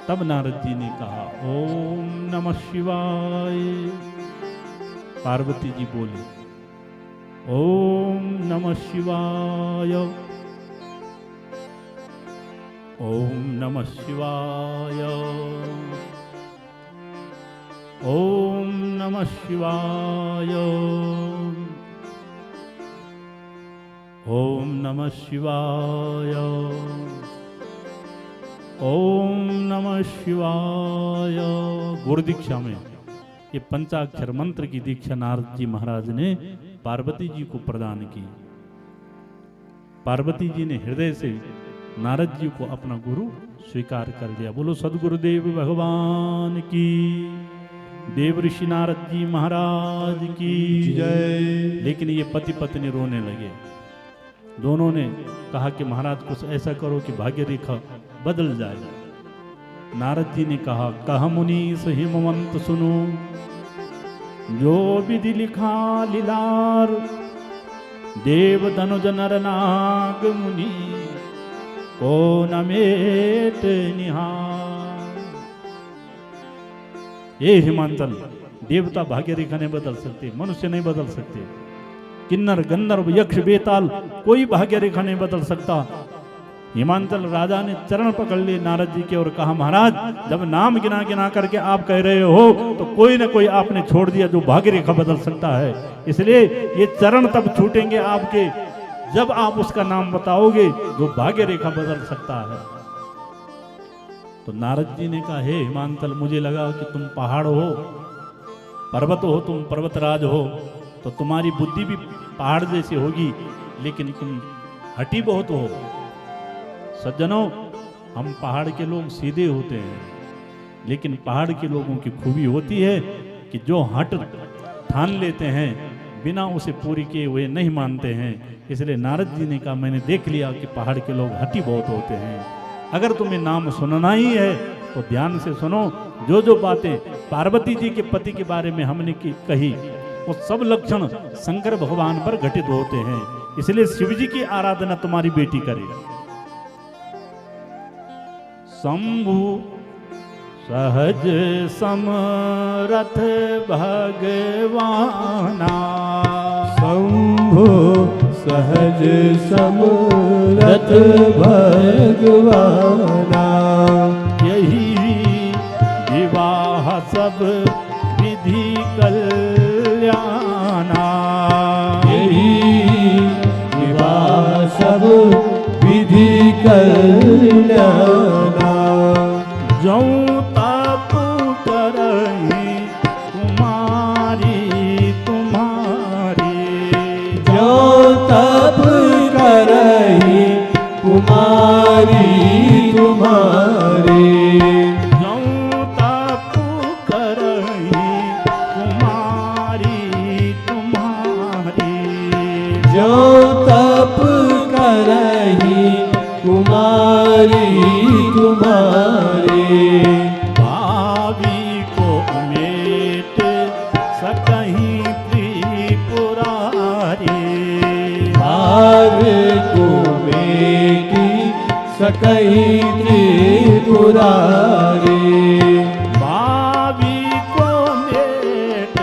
तब नारद जी ने कहा, ओम नमः शिवाय। पार्वती जी बोली, ओम नमः शिवाय, ओम नमः शिवाय, ओम नमः शिवाय, ओम नमः शिवाय, ओम नमः शिवाय। गुरु दीक्षा में ये पंचाक्षर मंत्र की दीक्षा नारद जी महाराज ने पार्वती जी को प्रदान की। पार्वती जी ने हृदय से नारद जी को अपना गुरु स्वीकार कर लिया। बोलो सदगुरुदेव भगवान की, देव ऋषि नारद जी महाराज की जय। लेकिन ये पति पत्नी रोने लगे। दोनों ने कहा कि महाराज कुछ ऐसा करो कि भाग्य रेखा बदल जाए। नारद जी ने कहा, कहा मुनीस हिमवंत सुनो, जो विधि लिखा लीलार, देव धनुज नर नाग मुनि, को न मेट निहार। ये हिमांचल, देवता भाग्य रेखा नहीं बदल सकते, मनुष्य नहीं बदल सकते, किन्नर गंधर्व यक्ष बेताल कोई भाग्य रेखा नहीं बदल सकता। हिमांचल राजा ने चरण पकड़ लिए नारद जी के और कहा, महाराज जब नाम गिना गिना करके आप कह रहे हो तो कोई न कोई आपने छोड़ दिया जो भाग्य रेखा बदल सकता है, इसलिए ये चरण तब छूटेंगे आपके जब आप उसका नाम बताओगे जो भाग्य रेखा बदल सकता है। तो नारद जी ने कहा, हे हिमांचल, मुझे लगा कि तुम पहाड़ हो, पर्वत हो, तुम पर्वतराज हो, तो तुम्हारी बुद्धि भी पहाड़ जैसी होगी, लेकिन तुम हठी बहुत हो। सज्जनों, हम पहाड़ के लोग सीधे होते हैं, लेकिन पहाड़ के लोगों की खूबी होती है कि जो हट ठान लेते हैं बिना उसे पूरी किए हुए नहीं मानते हैं। इसलिए नारद जी ने कहा, मैंने देख लिया कि पहाड़ के लोग हठी बहुत होते हैं। अगर तुम्हें नाम सुनना ही है तो ध्यान से सुनो। जो जो बातें पार्वती जी के पति के बारे में हमने कही, वो सब लक्षण शंकर भगवान पर घटित होते हैं। इसलिए शिव जी की आराधना तुम्हारी बेटी करे। शंभु सहज समरथ भगवाना, शंभु सहज समरथ भगवाना, यही विवाह सब विधि कल्याणा, यही विवाह सब विधि कल्याणा। जो तप करहि कुमारी तुम्हारी, जो तप करहि कुमारी तुम्हारी, जो तप करहि कुमारी तुम्हारे। भावी को मेट सकहीं त्रिपुरारी। भाव को मेटी सकई त्रिपुरारी। भावी को मेट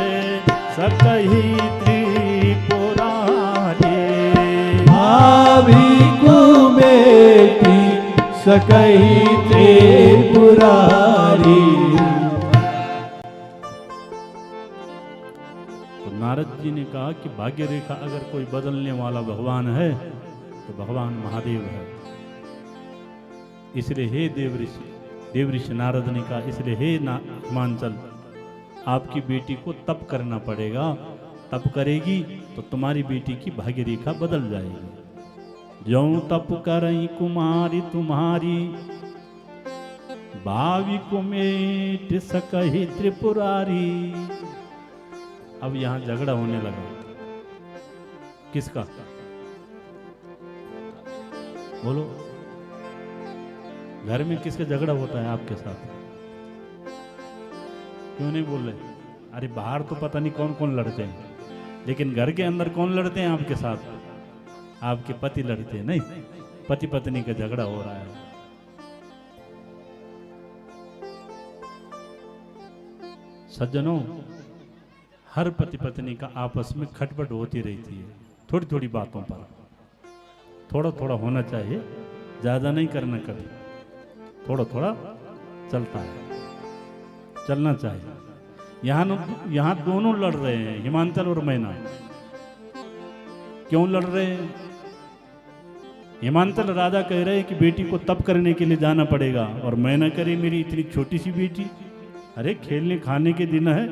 सकहीं त्रिपुरारी। भावी को मेटी सकई त्रिपुरारी। तो नारद जी ने कहा कि भाग्य रेखा अगर कोई बदलने वाला भगवान है तो भगवान महादेव है। इसलिए हे देव ऋषि नारद ने कहा, इसलिए हे हिमांचल, आपकी बेटी को तप करना पड़ेगा। तप करेगी तो तुम्हारी बेटी की भाग्य रेखा बदल जाएगी। ज्यों तप करई कुमारी तुम्हारी, भावी को मेट सकहि त्रिपुरारी। अब यहां झगड़ा होने लगा। किसका? बोलो, घर में किसका झगड़ा होता है आपके साथ? क्यों नहीं बोल रहे? अरे बाहर तो पता नहीं कौन कौन लड़ते हैं, लेकिन घर के अंदर कौन लड़ते हैं आपके साथ? आपके पति लड़ते हैं। नहीं, पति पत्नी का झगड़ा हो रहा है। सज्जनों, हर पति पत्नी का आपस में खटपट होती रहती है, थोड़ी थोड़ी बातों पर। थोड़ा थोड़ा होना चाहिए, ज्यादा नहीं करना कभी। थोड़ा थोड़ा चलता है, चलना चाहिए। यहाँ दोनों लड़ रहे हैं, हिमांचल और मैना। क्यों लड़ रहे हैं? हिमांचल राजा कह रहे हैं कि बेटी को तप करने के लिए जाना पड़ेगा, और मैना करे मेरी इतनी छोटी सी बेटी, अरे खेलने खाने के दिन है,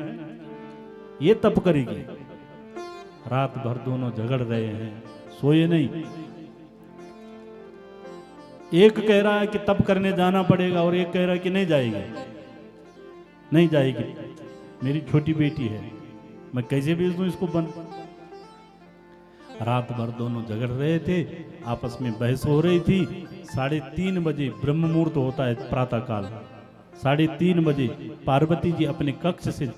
ये तप करेगी। रात भर दोनों झगड़ रहे हैं, सोए नहीं। एक कह रहा है कि तप करने जाना पड़ेगा और एक कह रहा है कि नहीं जाएगी, नहीं जाएगी, मेरी छोटी बेटी है, मैं कैसे भेज दूं इसको बन। रात भर दोनों झगड़ रहे थे, आपस में बहस हो रही थी। 3:30 बजे ब्रह्म मुहूर्त होता है, प्रातः काल। 3:30 बजे पार्वती जी अपने कक्ष से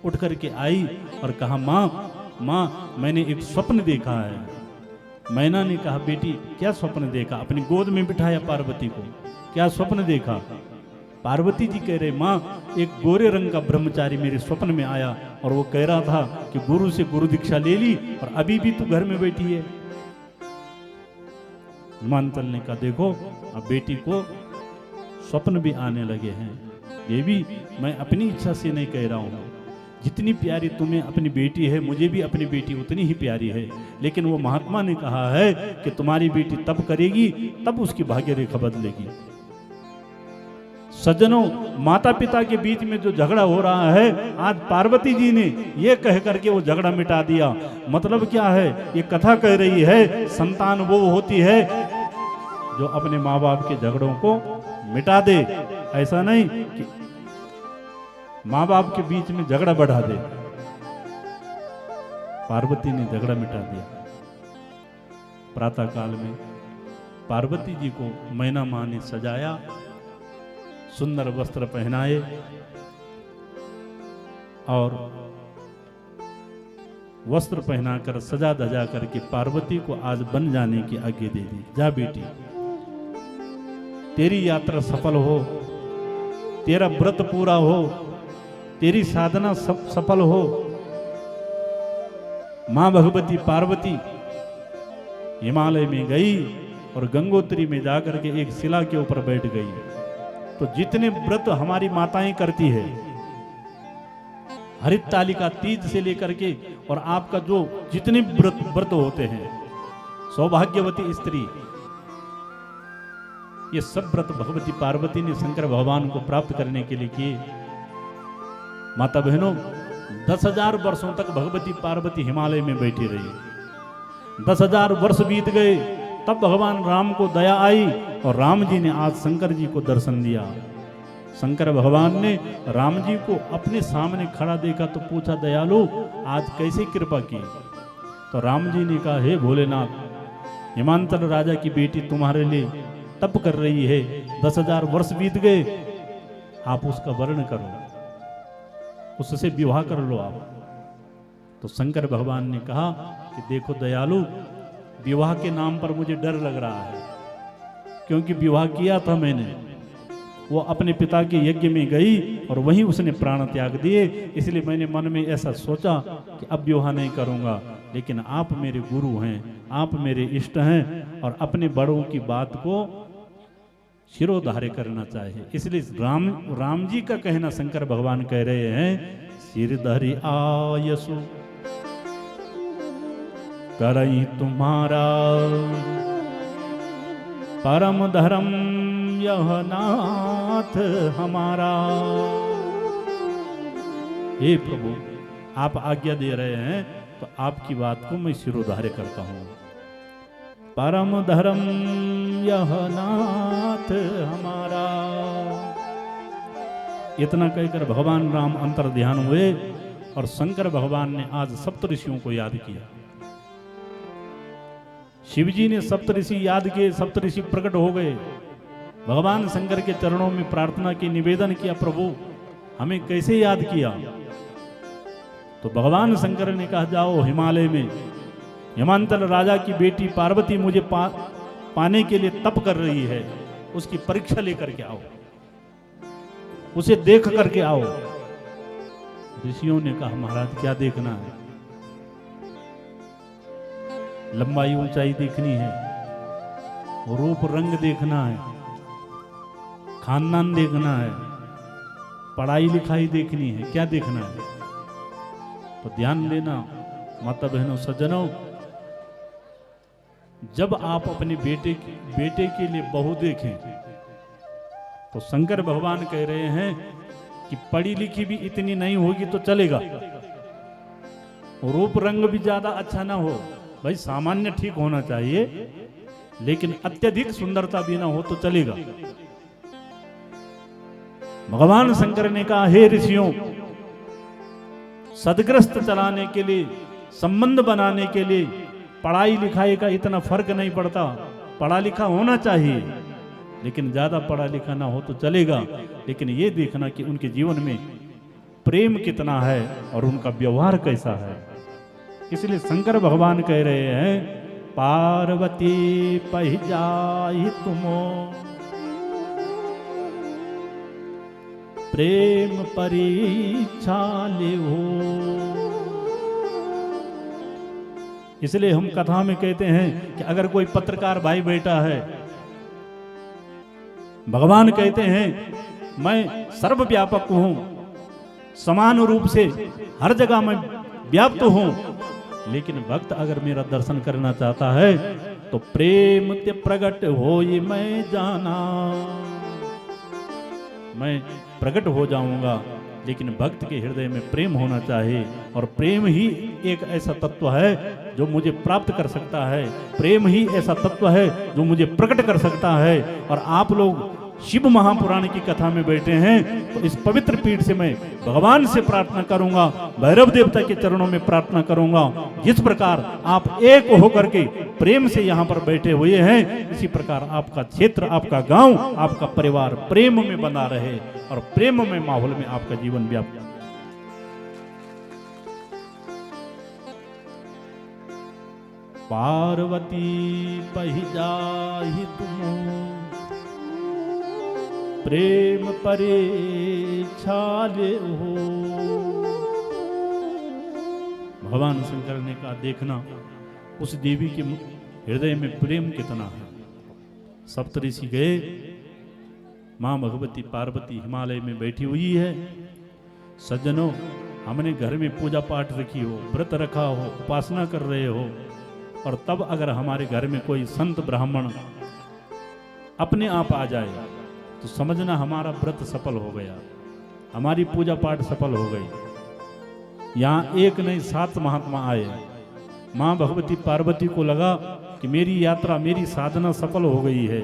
उठ करके आई और कहा, माँ माँ मैंने एक स्वप्न देखा है। मैना ने कहा, बेटी क्या स्वप्न देखा? अपनी गोद में बिठाया पार्वती को, क्या स्वप्न देखा? पार्वती जी कह रहे, माँ एक गोरे रंग का ब्रह्मचारी मेरे स्वप्न में आया और वो कह रहा था कि गुरु से गुरु दीक्षा ले ली और अभी भी तू घर में बैठी है। हिमांचल ने कहा, देखो अब बेटी को स्वप्न भी आने लगे हैं, ये भी मैं अपनी इच्छा से नहीं कह रहा हूँ। जितनी प्यारी तुम्हें अपनी बेटी है, मुझे भी अपनी बेटी उतनी ही प्यारी है, लेकिन वो महात्मा ने कहा है कि तुम्हारी बेटी तब करेगी तब उसकी भाग्य रेखा बदलेगी। सज्जनों, माता पिता के बीच में जो झगड़ा हो रहा है, आज पार्वती जी ने ये कह करके वो झगड़ा मिटा दिया। मतलब क्या है? ये कथा कह रही है, संतान वो होती है जो अपने माँ बाप के झगड़ों को मिटा दे। ऐसा नहीं कि माँ बाप के बीच में झगड़ा बढ़ा दे। पार्वती ने झगड़ा मिटा दिया। प्रातः काल में पार्वती जी को मैना माँ ने सजाया, सुंदर वस्त्र पहनाए और वस्त्र पहनाकर सजा धजा करके पार्वती को आज बन जाने की आज्ञा दे दी। जा बेटी, तेरी यात्रा सफल हो, तेरा व्रत पूरा हो, तेरी साधना सफल हो। मां भगवती पार्वती हिमालय में गई और गंगोत्री में जाकर के एक शिला के ऊपर बैठ गई। तो जितने व्रत हमारी माताएं करती है, हरित तालिका तीज से लेकर के और आपका जो जितने व्रत होते हैं, सौभाग्यवती स्त्री, ये सब व्रत भगवती पार्वती ने शंकर भगवान को प्राप्त करने के लिए किए। माता बहनों, 10,000 वर्षों तक भगवती पार्वती हिमालय में बैठी रही। 10,000 वर्ष बीत गए, तब भगवान राम को दया आई और राम जी ने आज शंकर जी को दर्शन दिया। शंकर भगवान ने राम जी को अपने सामने खड़ा देखा तो पूछा, दयालु आज कैसे कृपा की? तो राम जी ने कहा, हे भोलेनाथ, हिमांचल राजा की बेटी तुम्हारे लिए तप कर रही है, 10,000 वर्ष बीत गए, आप उसका वर्ण करो, उससे विवाह कर लो आप। तो शंकर भगवान ने कहा कि देखो दयालु, विवाह के नाम पर मुझे डर लग रहा है, क्योंकि विवाह किया था मैंने, वो अपने पिता के यज्ञ में गई और वहीं उसने प्राण त्याग दिए, इसलिए मैंने मन में ऐसा सोचा कि अब विवाह नहीं करूंगा। लेकिन आप मेरे गुरु हैं, आप मेरे इष्ट हैं, और अपने बड़ों की बात को शिरोधार्य करना चाहिए। इसलिए राम जी का कहना शंकर भगवान कह रहे हैं, सिरधरि आयसु करई तुम्हारा, परम धर्म यह नाथ हमारा। हे प्रभु, आप आज्ञा दे रहे हैं तो आपकी बात को मैं शिरोधार्य करता हूं। परम धर्म यह नाथ हमारा। इतना कहकर भगवान राम अंतर ध्यान हुए और शंकर भगवान ने आज सप्तऋषियों को याद किया। शिवजी ने सप्तऋषि याद किए, सप्तऋषि प्रकट हो गए, भगवान शंकर के चरणों में प्रार्थना की, निवेदन किया, प्रभु हमें कैसे याद किया। तो भगवान शंकर ने कहा, जाओ हिमालय में, हिमांचल राजा की बेटी पार्वती मुझे पाने के लिए तप कर रही है, उसकी परीक्षा लेकर के आओ, उसे देख करके आओ। ऋषियों ने कहा, महाराज क्या देखना है? लंबाई ऊंचाई देखनी है, रूप रंग देखना है, खानदान देखना है, पढ़ाई लिखाई देखनी है, क्या देखना है? तो ध्यान देना माता बहनों सज्जनों, जब आप अपने बेटे के लिए बहू देखें तो शंकर भगवान कह रहे हैं कि पढ़ी लिखी भी इतनी नहीं होगी तो चलेगा, रूप रंग भी ज्यादा अच्छा ना हो, भाई सामान्य ठीक होना चाहिए, लेकिन अत्यधिक सुंदरता भी ना हो तो चलेगा। भगवान शंकर ने कहा, हे ऋषियों, सदग्रस्त चलाने के लिए, संबंध बनाने के लिए पढ़ाई लिखाई का इतना फर्क नहीं पड़ता, पढ़ा लिखा होना चाहिए, लेकिन ज्यादा पढ़ा लिखा ना हो तो चलेगा, लेकिन ये देखना कि उनके जीवन में प्रेम कितना है और उनका व्यवहार कैसा है। इसलिए शंकर भगवान कह रहे हैं, पार्वती पहिजाई तुमो प्रेम परीक्षा ले हो। इसलिए हम कथा में कहते हैं कि अगर कोई पत्रकार भाई बैठा है, भगवान कहते हैं मैं सर्वव्यापक हूं, समान रूप से हर जगह मैं व्याप्त हूं, लेकिन भक्त अगर मेरा दर्शन करना चाहता है तो प्रेम ते प्रगट हो ये मैं जाना, मैं प्रकट हो जाऊंगा, लेकिन भक्त के हृदय में प्रेम होना चाहिए, और प्रेम ही एक ऐसा तत्व है जो मुझे प्राप्त कर सकता है, प्रेम ही ऐसा तत्व है जो मुझे प्रकट कर सकता है। और आप लोग शिव महापुराण की कथा में बैठे हैं, तो इस पवित्र पीठ से मैं भगवान से प्रार्थना करूंगा, भैरव देवता के चरणों में प्रार्थना करूंगा, जिस प्रकार आप एक होकर के प्रेम से यहाँ पर बैठे हुए हैं, इसी प्रकार आपका क्षेत्र, आपका गांव, आपका परिवार प्रेम में बना रहे और प्रेम में माहौल में आपका जीवन व्याप्त। पार्वती पहिजाहि तुम प्रेम परीक्षा ले हो। भगवान शंकर ने कहा, देखना उस देवी के हृदय में प्रेम कितना है। सप्तऋषि गए, मां भगवती पार्वती हिमालय में बैठी हुई है। सज्जनों, हमने घर में पूजा पाठ रखी हो, व्रत रखा हो, उपासना कर रहे हो, और तब अगर हमारे घर में कोई संत ब्राह्मण अपने आप आ जाए तो समझना हमारा व्रत सफल हो गया, हमारी पूजा पाठ सफल हो गई। यहाँ एक नहीं 7 महात्मा आए। मां भगवती पार्वती को लगा कि मेरी यात्रा, मेरी साधना सफल हो गई है।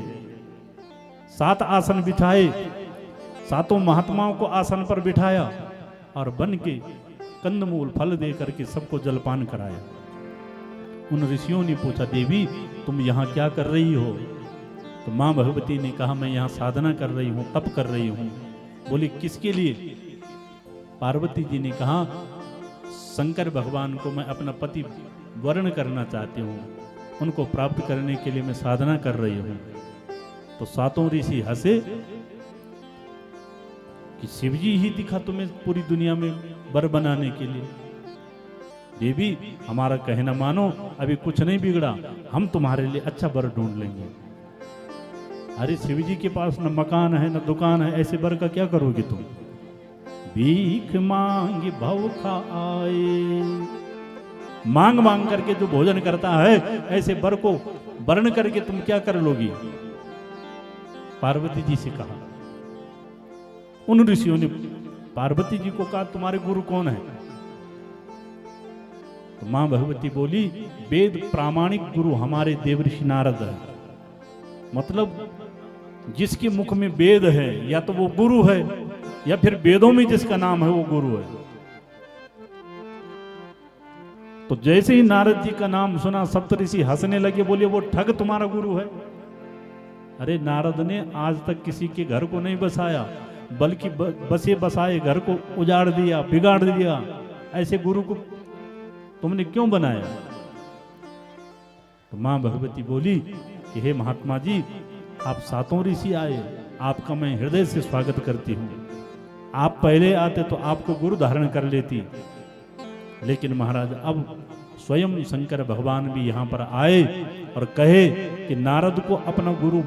7 आसन बिछाए, 7 महात्माओं को आसन पर बिठाया और बन के कंदमूल फल दे करके सबको जलपान कराया। उन ऋषियों ने पूछा, देवी तुम यहाँ क्या कर रही हो? तो माँ भगवती ने कहा मैं यहाँ साधना कर रही हूँ, तप कर रही हूँ। बोली किसके लिए? पार्वती जी ने कहा शंकर भगवान को मैं अपना पति वर्ण करना चाहती हूँ, उनको प्राप्त करने के लिए मैं साधना कर रही हूँ। तो सातों ऋषि हंसे कि शिव जी ही दिखा तुम्हें पूरी दुनिया में वर बनाने के लिए। देवी हमारा कहना मानो, अभी कुछ नहीं बिगड़ा, हम तुम्हारे लिए अच्छा वर ढूंढ लेंगे। अरे शिव जी के पास न मकान है न दुकान है, ऐसे वर का क्या करोगे तुम? भीख मांग भव खाए, मांग मांग करके जो भोजन करता है, ऐसे वर को वर्ण करके तुम क्या कर लोगी? पार्वती जी से कहा। उन ऋषियों ने पार्वती जी को कहा तुम्हारे गुरु कौन है? तो मां भगवती बोली वेद प्रामाणिक गुरु हमारे देवऋषि नारद है। मतलब जिसके मुख में वेद है या तो वो गुरु है, या फिर वेदों में जिसका नाम है वो गुरु है। तो जैसे ही नारद जी का नाम सुना सप्तऋषि हंसने लगे, बोले वो ठग तुम्हारा गुरु है। अरे नारद ने आज तक किसी के घर को नहीं बसाया, बल्कि बसे बसाए घर को उजाड़ दिया, बिगाड़ दिया। ऐसे गुरु को तुमने क्यों बनाया? तो मां भगवती बोली कि हे महात्मा जी, आप सातों ऋषि आए, आपका मैं हृदय से स्वागत करती हूँ। आप पहले आते तो आपको गुरु धारण कर लेती, लेकिन महाराज अब स्वयं शंकर भगवान भी यहाँ पर आए और कहे कि नारद को अपना गुरु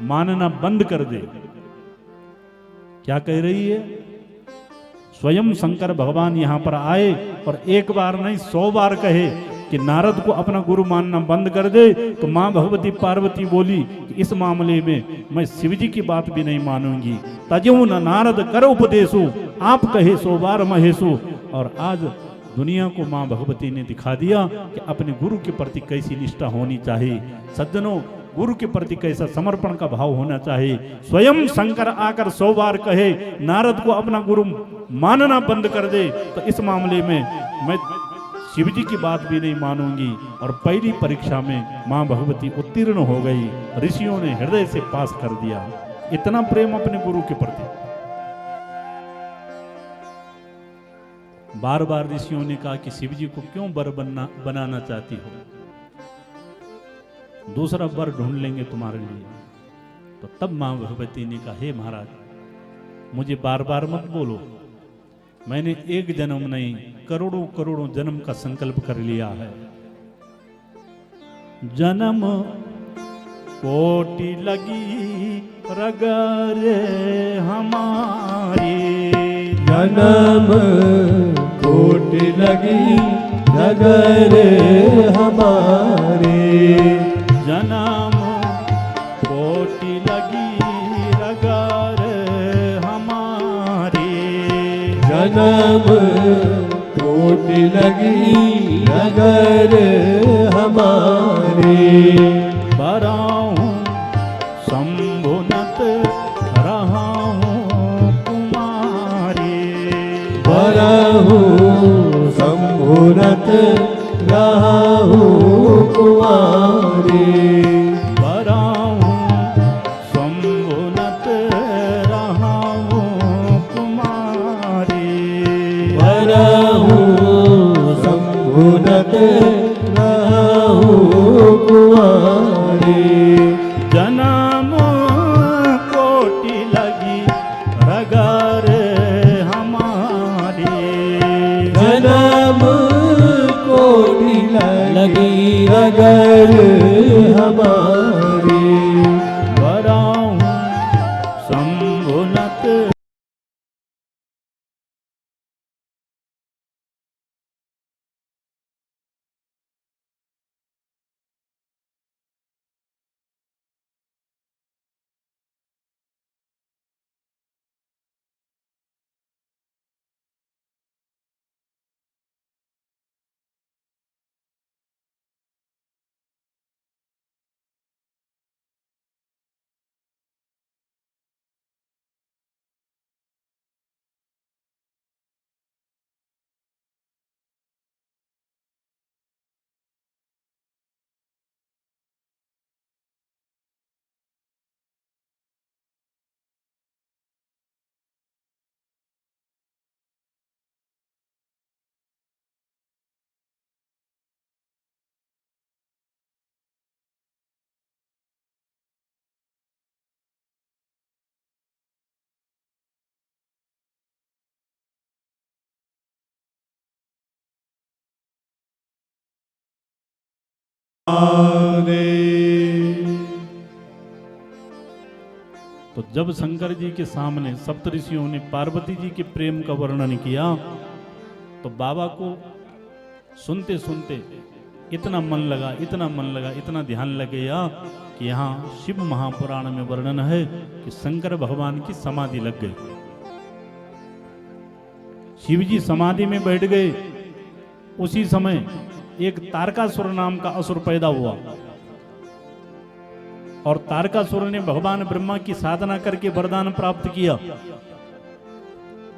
मानना बंद कर दे। क्या कह रही है? स्वयं शंकर भगवान यहाँ पर आए और एक बार नहीं 100 बार कहे कि नारद को अपना गुरु मानना बंद कर दे। तो मां भगवती पार्वती बोली कि इस मामले में मैं शिवजी की बात भी नहीं मानूंगी। तजऊ न नारद कर उपदेशु, आप कहे 100 बार महेशु। और आज दुनिया को मां भगवती ने दिखा दिया कि अपने गुरु के प्रति कैसी निष्ठा होनी चाहिए। सज्जनों, गुरु के प्रति कैसा समर्पण का भाव होना चाहिए। स्वयं शंकर आकर 100 बार कहे नारद को अपना गुरु मानना बंद कर दे, तो इस मामले में मैं शिवजी की बात भी नहीं मानूंगी। और पहली परीक्षा में मां भगवती उत्तीर्ण हो गई, ऋषियों ने हृदय से पास कर दिया। इतना प्रेम अपने गुरु के प्रति। बार बार ऋषियों ने कहा कि शिवजी को क्यों वर बनाना चाहती हो, दूसरा वर ढूंढ लेंगे तुम्हारे लिए। तो तब मां भगवती ने कहा हे महाराज, मुझे बार बार मत बोलो, मैंने एक जन्म नहीं करोड़ों करोड़ों जन्म का संकल्प कर लिया है। जन्म कोटि लगी रगरे हमारे, जन्म कोटि लगी रगरे हमारे, जन्म कोटि लगी रगर हमारे, जन्म कोटि लगी रगर हमारे, बराऊं शंभुनत रहाऊं कुमारे, बराहूं शंभुनत रहाहूं कुमारे, बराऊं शंभुनत रहाऊं कुमारे, बराहूं शंभुनत रहाहूं कुमारे, जन्म कोटि लगी रगर हमारे, जन्म कोटि लगी रगर हमारे, बराऊं शंभुनत तो जब शंकर जी के सामने सप्तऋषियों ने पार्वती जी के प्रेम का वर्णन किया तो बाबा को सुनते सुनते इतना मन लगा, इतना मन लगा, इतना ध्यान लग गया कि यहाँ शिव महापुराण में वर्णन है कि शंकर भगवान की समाधि लग गई। शिव जी समाधि में बैठ गए। उसी समय एक तारकासुर नाम का असुर पैदा हुआ और तारकासुर ने भगवान ब्रह्मा की साधना करके वरदान प्राप्त किया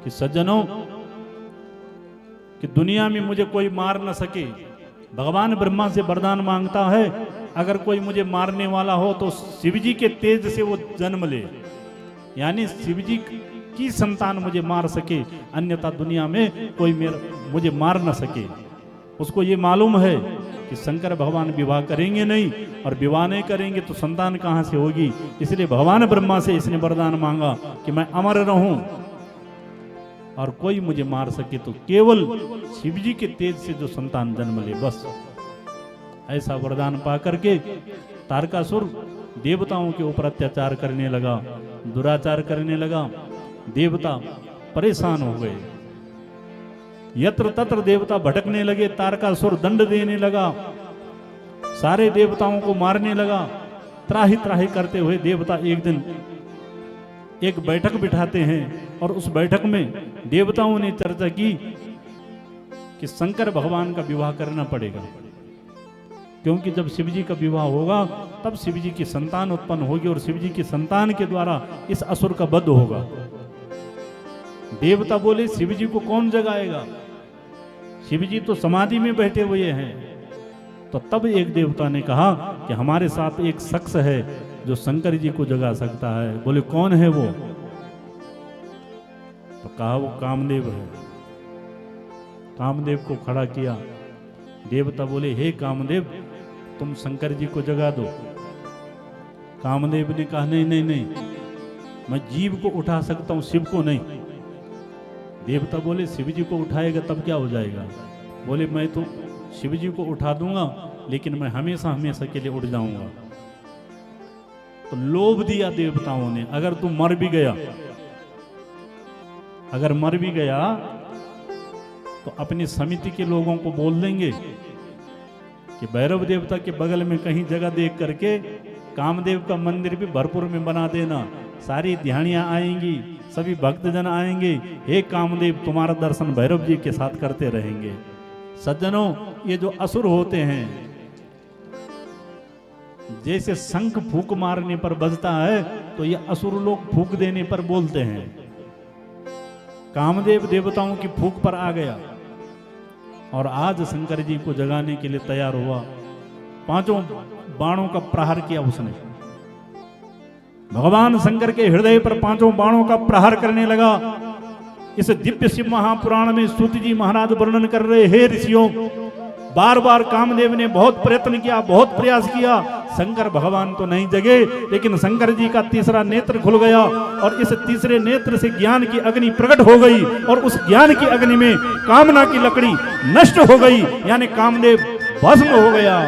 कि सज्जनों कि दुनिया में मुझे कोई मार न सके। भगवान ब्रह्मा से वरदान मांगता है अगर कोई मुझे मारने वाला हो तो शिवजी के तेज से वो जन्म ले, यानी शिवजी की संतान मुझे मार सके, अन्यथा दुनिया में कोई मुझे मार न सके। उसको ये मालूम है कि शंकर भगवान विवाह करेंगे नहीं और विवाह नहीं करेंगे तो संतान कहां से होगी। इसलिए भगवान ब्रह्मा से इसने वरदान मांगा कि मैं अमर रहूं और कोई मुझे मार सके तो केवल शिवजी के तेज से जो संतान जन्म ले, बस। ऐसा वरदान पा करके तारकासुर देवताओं के ऊपर अत्याचार करने लगा, दुराचार करने लगा। देवता परेशान हो गए, यत्र तत्र देवता भटकने लगे। तारकासुर दंड देने लगा, सारे देवताओं को मारने लगा। त्राही त्राही करते हुए देवता एक दिन एक बैठक बिठाते हैं और उस बैठक में देवताओं ने चर्चा की कि शंकर भगवान का विवाह करना पड़ेगा, क्योंकि जब शिवजी का विवाह होगा तब शिवजी की संतान उत्पन्न होगी और शिवजी की संतान के द्वारा इस असुर का वध होगा। देवता बोले शिवजी को कौन जगाएगा, शिवजी तो समाधि में बैठे हुए हैं। तो तब एक देवता ने कहा कि हमारे साथ एक शख्स है जो शंकर जी को जगा सकता है। बोले कौन है वो? तो कहा वो कामदेव है। कामदेव को खड़ा किया। देवता बोले हे कामदेव तुम शंकर जी को जगा दो। कामदेव ने कहा नहीं नहीं नहीं, मैं जीव को उठा सकता हूं, शिव को नहीं। देवता बोले शिव जी को उठाएगा तब क्या हो जाएगा? बोले मैं तो शिव जी को उठा दूंगा लेकिन मैं हमेशा हमेशा के लिए उठ जाऊंगा। तो लोभ दिया देवताओं ने, अगर तू मर भी गया, अगर मर भी गया तो अपनी समिति के लोगों को बोल देंगे कि भैरव देवता के बगल में कहीं जगह देख करके कामदेव का मंदिर भी भरपूर में बना देना। सारी ध्यानियां आएंगी, सभी भक्तजन आएंगे, हे कामदेव तुम्हारा दर्शन भैरव जी के साथ करते रहेंगे। सज्जनों, ये जो असुर होते हैं जैसे शंख फूंक मारने पर बजता है तो ये असुर लोग फूंक देने पर बोलते हैं। कामदेव देवताओं की फूंक पर आ गया और आज शंकर जी को जगाने के लिए तैयार हुआ। पांचों बाणों का प्रहार किया उसने। भगवान शंकर के हृदय पर पांचों बाणों का प्रहार करने लगा। इस दिव्य शिव महापुराण में सूत जी महाराज वर्णन कर रहे, हे ऋषियों, बार बार कामदेव ने बहुत प्रयत्न किया, बहुत प्रयास किया, शंकर भगवान तो नहीं जगे। लेकिन शंकर जी का तीसरा नेत्र खुल गया और इस तीसरे नेत्र से ज्ञान की अग्नि प्रकट हो गई और उस ज्ञान की अग्नि में कामना की लकड़ी नष्ट हो गई, यानी कामदेव भस्म हो गया।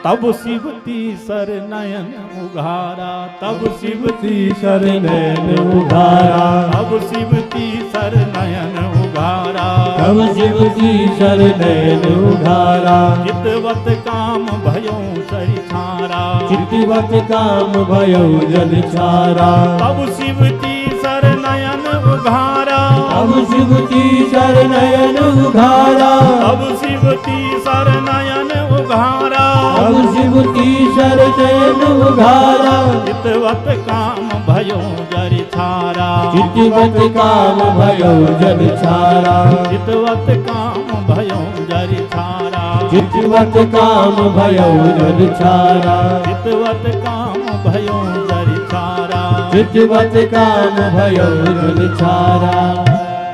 तब शिव तीसर नयन उघारा, तब शिव तीसर नयन उघारा, तब शिव तीसर नयन उघारा, तब शिव तीसर नयन उघारा। चितवत काम भयो सरि छारा, चितवत काम भयो जल छारा। तब शिव तीसर नयन उघारा, तब शिव तीसर नयन उघारा, तब शिव तीसर नयन उघारा, तब शिव तीसर नयन उघारा। चितवत काम भयो जरि छारा, चितवत काम भयो जल छारा, चितवत काम भयो जरि छारा, चितवत काम भयो जल छारा, चितवत काम भयो जरि छारा। चितवत काम भयो जल छारा।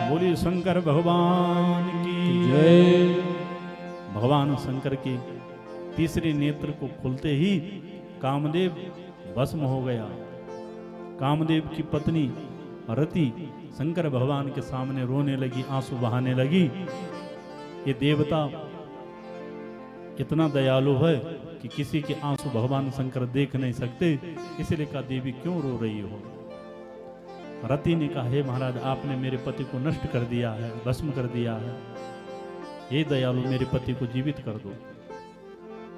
बोली शंकर भगवान की जय। भगवान शंकर के तीसरे नेत्र को खुलते ही कामदेव भस्म हो गया। कामदेव की पत्नी रति शंकर भगवान के सामने रोने लगी, आंसू बहाने लगी। ये देवता इतना दयालु है कि किसी के आंसू भगवान शंकर देख नहीं सकते, इसलिए कहा देवी क्यों रो रही हो। रति ने कहा हे महाराज आपने मेरे पति को नष्ट कर दिया है, भस्म कर दिया है, हे दयालु मेरे पति को जीवित कर दो।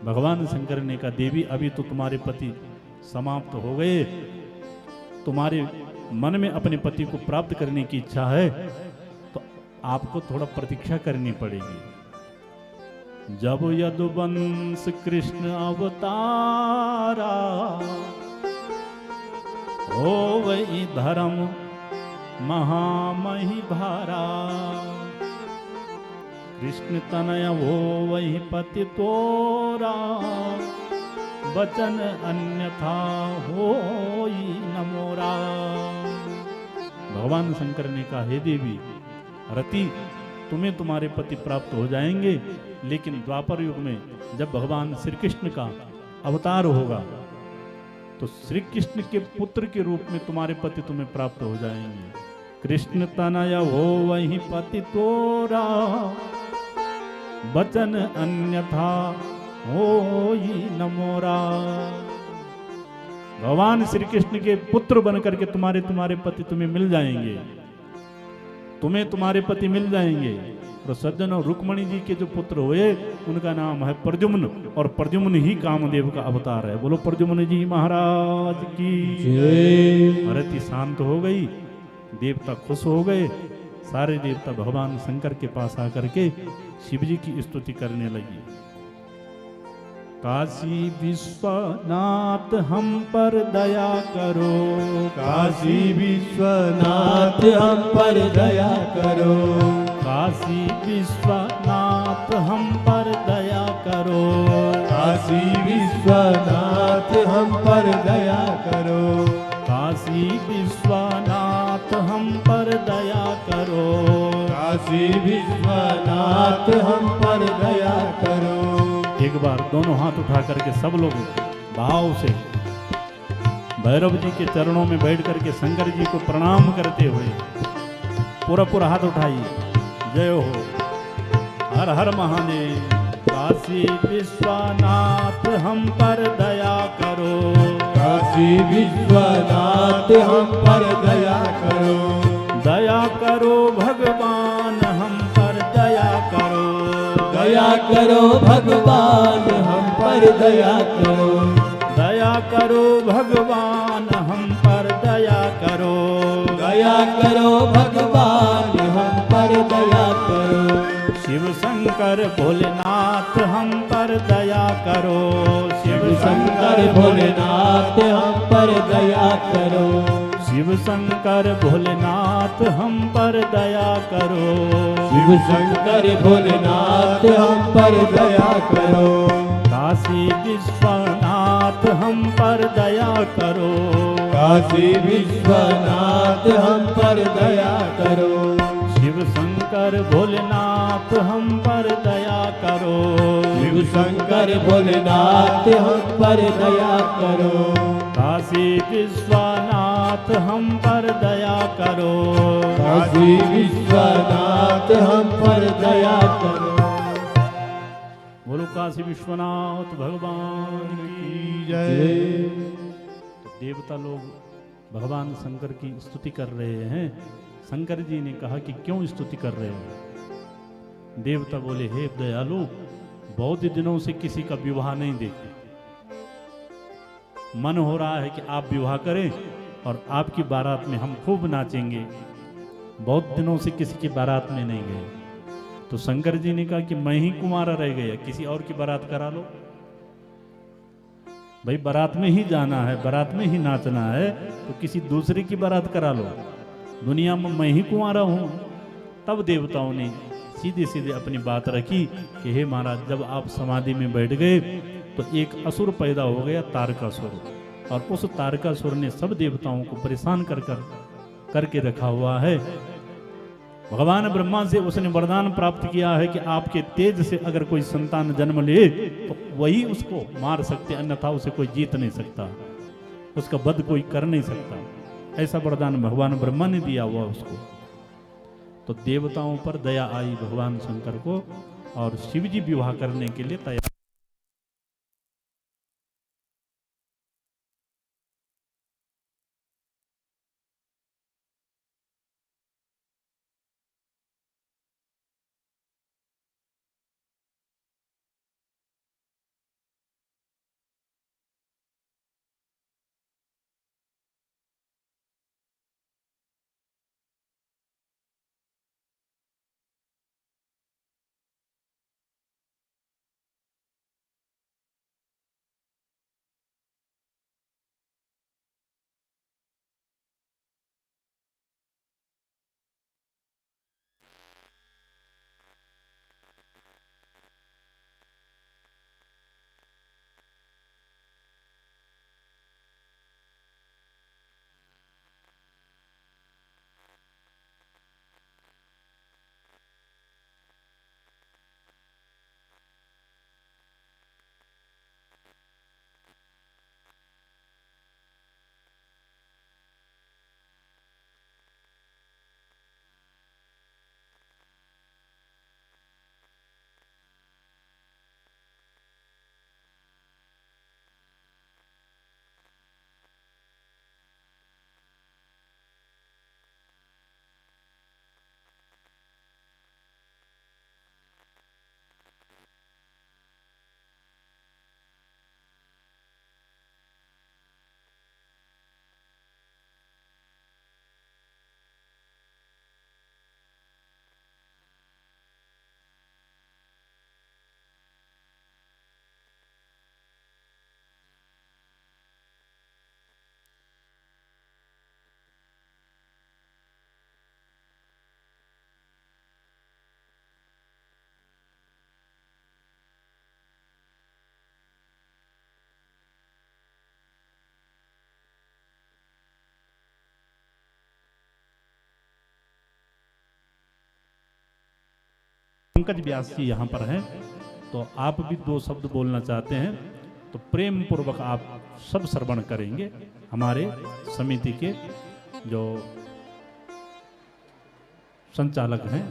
भगवान शंकर ने कहा देवी अभी तो तुम्हारे पति समाप्त हो गए, तुम्हारे मन में अपने पति को प्राप्त करने की इच्छा है तो आपको थोड़ा प्रतीक्षा करनी पड़ेगी। जब यदुवंश कृष्ण अवतारा हो वही धर्म महामही भारा, कृष्ण तनय हो वही पति तोरा, वचन अन्यथा होई न मोरा। भगवान शंकर ने कहा हे देवी रति तुम्हें तुम्हारे पति प्राप्त हो जाएंगे, लेकिन द्वापर युग में जब भगवान श्री कृष्ण का अवतार होगा तो श्री कृष्ण के पुत्र के रूप में तुम्हारे पति तुम्हें प्राप्त हो जाएंगे। कृष्ण तनय हो वही पति तोरा, वचन अन्यथा होई न मोरा। भगवान श्री कृष्ण के पुत्र बनकर के तुम्हारे पति तुम्हें मिल जाएंगे, तुम्हें तुम्हारे पति मिल जाएंगे। और सज्जन और रुक्मणी जी के जो पुत्र हुए उनका नाम है प्रद्युम्न, और प्रद्युम्न ही कामदेव का अवतार है। बोलो प्रद्युम्न जी महाराज की जय। रति शांत हो गई, देवता खुश हो गए, सारे देवता भगवान शंकर के पास आकर के शिव जी की स्तुति करने लगी। काशी विश्वनाथ हम पर दया करो, काशी विश्वनाथ हम पर दया करो, काशी विश्वनाथ हम पर दया करो, काशी विश्वनाथ हम पर दया करो, काशी विश्वनाथ हम पर दया करो, काशी विश्वनाथ हम पर दया करो। एक बार दोनों हाथ उठा करके सब लोग भाव से भैरव जी के चरणों में बैठ करके शंकर जी को प्रणाम करते हुए पूरा हाथ उठाइए, जय हो, हर हर महादेव। काशी विश्वनाथ हम पर दया करो, काशी विश्वनाथ हम पर दया करो, दया करो भगवान हम पर दया करो, दया करो भगवान हम पर दया करो, दया करो भगवान हम पर दया करो, दया करो भगवान हम पर दया करो। शिव शंकर भोलेनाथ हम पर दया करो, शिव शंकर भोलेनाथ हम पर दया करो, शिव शंकर भोलेनाथ हम पर दया करो, शिव शंकर भोलेनाथ हम पर दया करो। काशी विश्वनाथ हम पर दया करो, काशी विश्वनाथ हम पर दया करो, शिव शंकर भोलेनाथ हम पर दया करो, शिव शंकर भोलेनाथ हम पर दया करो, काशी विश्वनाथ हम पर दया करो, काशी विश्वनाथ हम पर दया करो। बोलो काशी विश्वनाथ भगवान की जय। तो देवता लोग भगवान शंकर की स्तुति कर रहे हैं। शंकर जी ने कहा कि क्यों स्तुति कर रहे हो। देवता बोले हे दयालु, बहुत दिनों से किसी का विवाह नहीं देखे, मन हो रहा है कि आप विवाह करें और आपकी बारात में हम खूब नाचेंगे। बहुत दिनों से किसी की बारात में नहीं गए। तो शंकर जी ने कहा कि मैं ही कुंवारा रह गया, किसी और की बारात करा लो। भाई बारात में ही जाना है, बारात में ही नाचना है, तो किसी दूसरे की बारात करा लो। दुनिया में मैं ही कुंवारा हूं। तब देवताओं ने सीधे सीधे अपनी बात रखी कि हे महाराज, जब आप समाधि में बैठ गए तो एक असुर पैदा हो गया, तारकासुर, और उस तारकासुर ने सब देवताओं को परेशान करके रखा हुआ है। भगवान ब्रह्मा से उसने वरदान प्राप्त किया है कि आपके तेज से अगर कोई संतान जन्म ले तो वही उसको मार सकते, अन्यथा उसे कोई जीत नहीं सकता, उसका वध कोई कर नहीं सकता। ऐसा वरदान भगवान ब्रह्मा ने दिया हुआ उसको। तो देवताओं पर दया आई भगवान शंकर को, और शिव जी विवाह करने के लिए तैयार। पंकज व्यास जी यहाँ पर हैं, तो आप भी 2 शब्द बोलना चाहते हैं तो प्रेम पूर्वक आप सब श्रवण करेंगे। हमारे समिति के जो संचालक हैं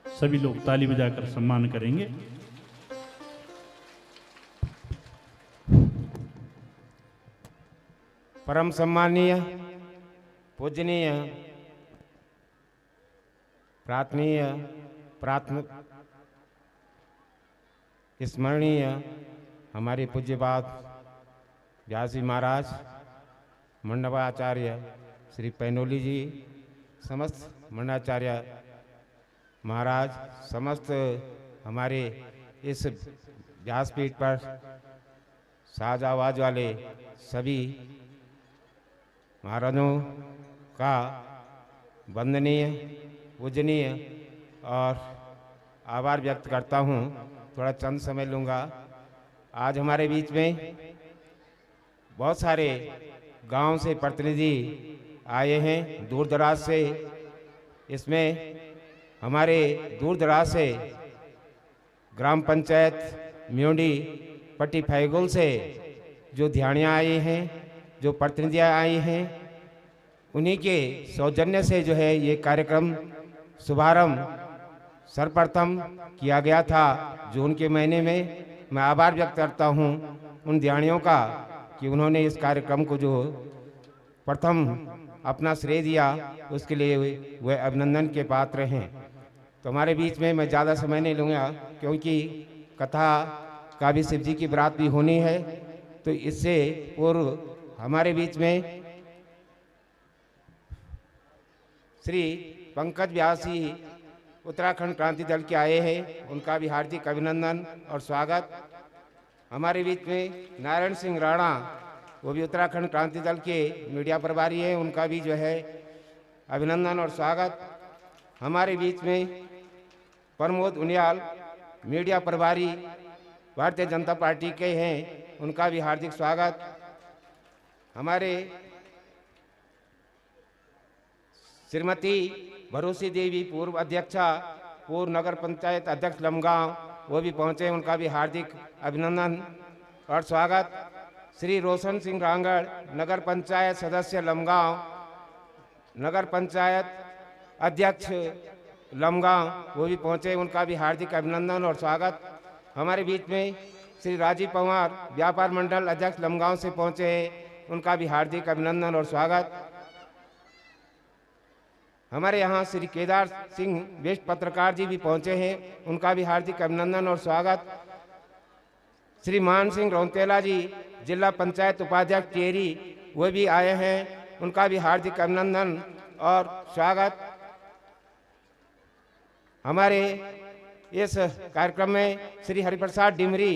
सभी लोग ताली बजाकर सम्मान करेंगे। परम सम्मानीय, पूजनीय, प्रार्थनीय, प्राथमिक, स्मरणीय हमारे पूज्यपाद व्यास जी महाराज, मंडपाचार्य श्री पैनोली जी, समस्त मंडलाचार्य महाराज, समस्त हमारे इस व्यासपीठ पर साज आवाज वाले सभी महाराजों का वंदनीय, पूजनीय और आभार व्यक्त करता हूँ। थोड़ा चंद समय लूँगा। आज हमारे बीच में बहुत सारे गांव से प्रतिनिधि आए हैं, दूर दराज से। इसमें हमारे दूर दराज से ग्राम पंचायत म्योंडी पट्टी फैगुल से जो ध्यानियाँ आए हैं, जो प्रतिनिधियाँ आई हैं, उन्हीं के सौजन्य से जो है ये कार्यक्रम शुभारंभ सर्वप्रथम किया गया था जून के महीने में। मैं आभार व्यक्त करता हूँ उन ध्यानियों का कि उन्होंने इस कार्यक्रम को जो प्रथम अपना श्रेय दिया, उसके लिए वे अभिनंदन के पात्र हैं। तो हमारे बीच में मैं ज़्यादा समय नहीं लूँगा, क्योंकि कथा का भी शिव जी की बारात भी होनी है। तो इससे पूर्व हमारे बीच में श्री पंकज व्यास जी उत्तराखंड क्रांति दल के आए हैं, उनका भी हार्दिक अभिनंदन और स्वागत। हमारे बीच में नारायण सिंह राणा, वो भी उत्तराखंड क्रांति दल के मीडिया प्रभारी हैं, उनका भी जो है अभिनंदन और स्वागत। हमारे बीच में प्रमोद उनियाल, मीडिया प्रभारी भारतीय जनता पार्टी के हैं, उनका भी हार्दिक स्वागत। हमारे श्रीमती भरोसी देवी, पूर्व अध्यक्षा, पूर्व नगर पंचायत अध्यक्ष लमगांव, वो भी पहुंचे, उनका भी हार्दिक अभिनंदन और स्वागत। श्री रोशन सिंह रांगड़, नगर पंचायत सदस्य लमगांव, नगर पंचायत अध्यक्ष लमगांव, वो भी पहुंचे, उनका भी हार्दिक अभिनंदन और स्वागत। हमारे बीच में श्री राजीव पवार, व्यापार मंडल अध्यक्ष लमगांव से पहुंचे हैं, उनका भी हार्दिक अभिनंदन और स्वागत। हमारे यहाँ श्री केदार सिंह बेस्ट पत्रकार जी भी पहुंचे हैं, उनका भी हार्दिक अभिनंदन और स्वागत। श्री मान सिंह रौतेला जी, जिला पंचायत उपाध्यक्ष टेरी, वो भी आए हैं, उनका भी हार्दिक अभिनंदन और स्वागत। हमारे इस कार्यक्रम में श्री हरिप्रसाद डिमरी,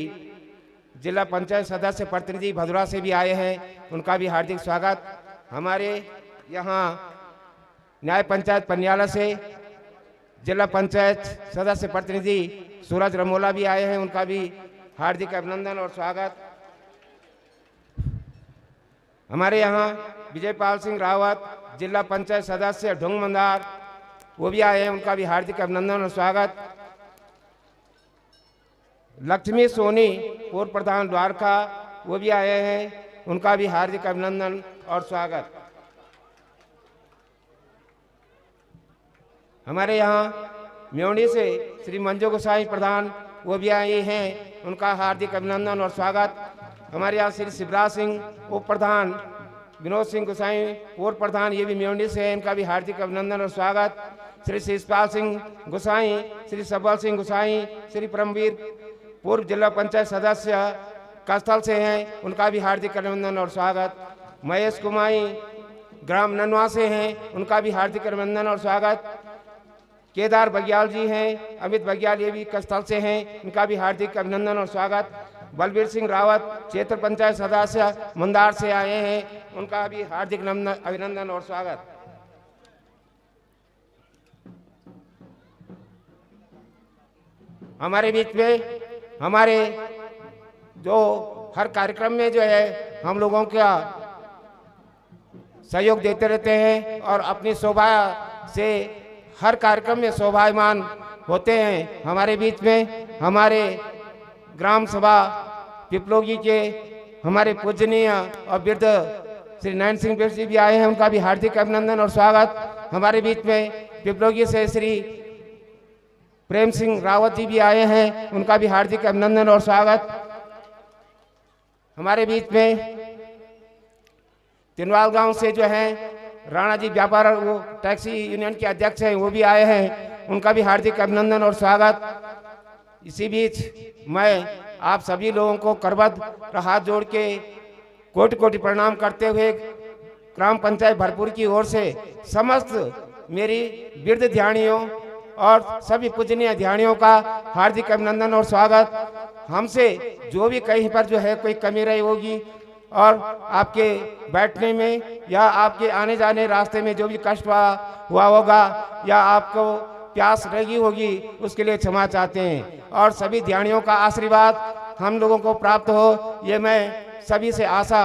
जिला पंचायत सदस्य प्रतिनिधि भदोरा से भी आए हैं, उनका भी हार्दिक स्वागत। हमारे यहाँ न्याय पंचायत पनियाला से जिला पंचायत सदस्य प्रतिनिधि सूरज रमोला भी आए हैं, उनका भी हार्दिक अभिनंदन और स्वागत। हमारे यहाँ विजयपाल सिंह रावत, जिला पंचायत सदस्य ढुंग मंदार, वो भी आए हैं, उनका भी हार्दिक अभिनंदन और स्वागत। लक्ष्मी सोनी, पूर्व प्रधान द्वारका, वो भी आए हैं, उनका भी हार्दिक अभिनंदन और स्वागत। हमारे यहाँ म्योंडी से श्री मंजू गोसाई प्रधान, वो भी आए हैं, उनका हार्दिक अभिनंदन और स्वागत। हमारे यहाँ श्री शिवराज सिंह उप प्रधान, विनोद सिंह गोसाई पूर्व प्रधान, ये भी म्योंडी से हैं, इनका भी हार्दिक अभिनंदन और स्वागत। श्री शिषपाल सिंह गोसाई, श्री सबल सिंह गोसाई, श्री परमवीर पूर्व जिला पंचायत सदस्य कस्थल से हैं, उनका भी हार्दिक अभिनंदन और स्वागत। महेश कुमाई ग्राम ननवा से हैं, उनका भी हार्दिक अभिनंदन और स्वागत। केदार बग्याल जी हैं, अमित बग्याल, ये भी कस्थल से हैं, इनका भी हार्दिक अभिनंदन और स्वागत। बलबीर सिंह रावत, क्षेत्र पंचायत सदस्य मुंदार से आए हैं, उनका भी हार्दिक अभिनंदन और स्वागत। हमारे बीच में हमारे जो हर कार्यक्रम में जो है हम लोगों का सहयोग देते रहते हैं और अपनी शोभा से हर कार्यक्रम में शोभायमान होते हैं। हमारे बीच में हमारे ग्राम सभा पिपलोगी के हमारे पूजनीय और वृद्ध श्री नयन सिंह बिरद जी भी आए हैं, उनका भी हार्दिक अभिनंदन और स्वागत। हमारे बीच में पिपलोगी से श्री प्रेम सिंह रावत जी भी आए हैं, उनका भी हार्दिक अभिनंदन और स्वागत। हमारे बीच में तिनवाल गांव से जो है राणा जी व्यापार वो टैक्सी यूनियन के अध्यक्ष हैं, वो भी आए हैं, उनका भी हार्दिक अभिनंदन और स्वागत। इसी बीच मैं आप सभी लोगों को करबद्ध हाथ जोड़ के कोटि कोटि प्रणाम करते हुए ग्राम पंचायत भरपूर की ओर से समस्त मेरी वृद्ध ध्यानियों और सभी पूजनीय ध्यानियों का हार्दिक अभिनंदन और स्वागत। हमसे जो भी कहीं पर जो है कोई कमी रही होगी और आपके बैठने में या आपके आने जाने रास्ते में जो भी कष्ट हुआ होगा या आपको प्यास लगी होगी, उसके लिए क्षमा चाहते हैं। और सभी ध्यानियों का आशीर्वाद हम लोगों को प्राप्त हो, ये मैं सभी से आशा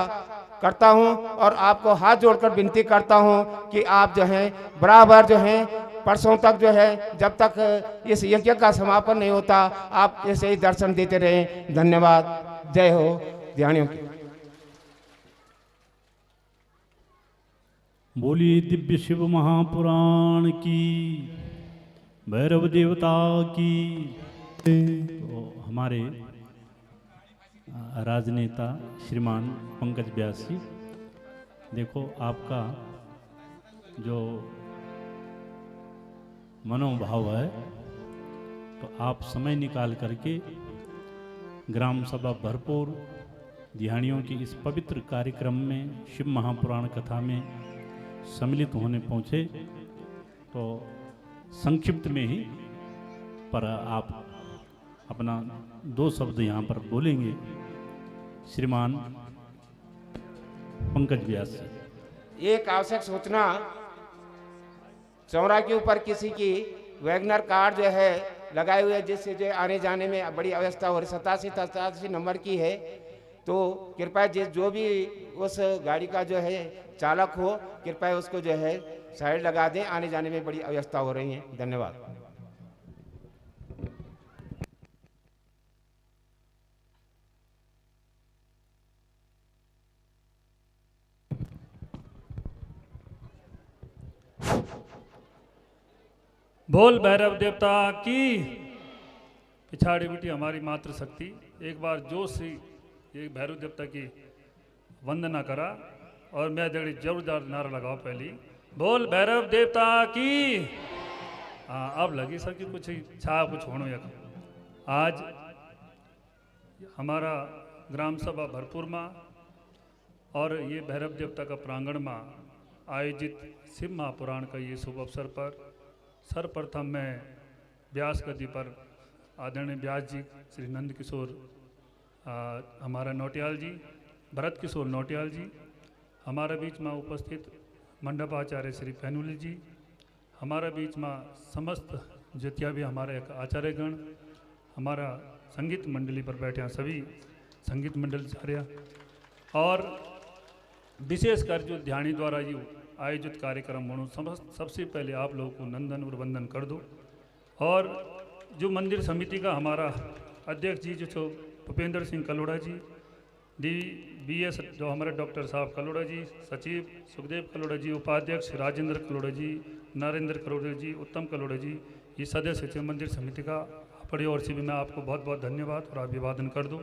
करता हूं और आपको हाथ जोड़कर विनती करता हूं कि आप जो है बराबर जो है परसों तक जो है जब तक इस यज्ञ का समापन नहीं होता, आप ऐसे ही दर्शन देते रहें। धन्यवाद। जय हो ध्यानियों की। बोलिए दिव्य शिव महापुराण की, भैरव देवता की। तो हमारे राजनेता श्रीमान पंकज व्यास जी, देखो आपका जो मनोभाव है, तो आप समय निकाल करके ग्राम सभा भरपूर ध्यानियों की इस पवित्र कार्यक्रम में शिव महापुराण कथा में सम्मिलित होने पहुँचे। तो संक्षिप्त में ही पर आप अपना 2 शब्द यहाँ पर बोलेंगे। श्रीमान पंकज व्यास जी। एक आवश्यक सूचना, चौरा के ऊपर किसी की वैगनर कार जो है लगाए हुए, जिससे जो आने जाने में बड़ी अवस्था हो रही, 87 नंबर की है। तो कृपया जो भी उस गाड़ी का जो है चालक हो, कृपया उसको जो है साइड लगा दें, आने जाने में बड़ी अवस्था हो रही है। धन्यवाद। बोल भैरव देवता की। पिछाड़ी बिटी हमारी मातृ शक्ति, एक बार जोश से एक भैरव देवता की वंदना करा और मैं जड़ी जरूर नारा लगाओ पहली, बोल भैरव देवता की। हाँ, अब लगी सर कि कुछ छा कुछ होनो या आज हमारा ग्राम सभा भरपूर में और ये भैरव देवता का प्रांगण में आयोजित शिव महापुराण का ये शुभ अवसर पर सर्वप्रथम मैं व्यास गद्दी पर आदरणीय व्यास जी श्री नंद किशोर हमारा नौटियाल जी, भरत किशोर नौटियाल जी, हमारे बीच में उपस्थित मंडपाचार्य श्री पैनुली जी, हमारे बीच में समस्त जितिया भी हमारे आचार्यगण, हमारा संगीत मंडली पर बैठे हैं सभी संगीत मंडलाचार्य, और विशेषकर जो ध्यानी द्वारा ये आयोजित कार्यक्रम होना, सबसे पहले आप लोगों को नंदन और वंदन कर दो। और जो मंदिर समिति का हमारा अध्यक्ष जी जो भूपेंद्र सिंह कलोड़ा जी, BS जो हमारे डॉक्टर साहब कलोड़ा जी, सचिव सुखदेव कलोड़ा जी, उपाध्यक्ष राजेंद्र कलोड़ा जी, नरेंद्र कलोड़ा जी, उत्तम कलोड़ा जी, ये सदस्य थे मंदिर समिति का, बड़ी ओर से भी मैं आपको बहुत बहुत धन्यवाद और अभिवादन कर दूँ।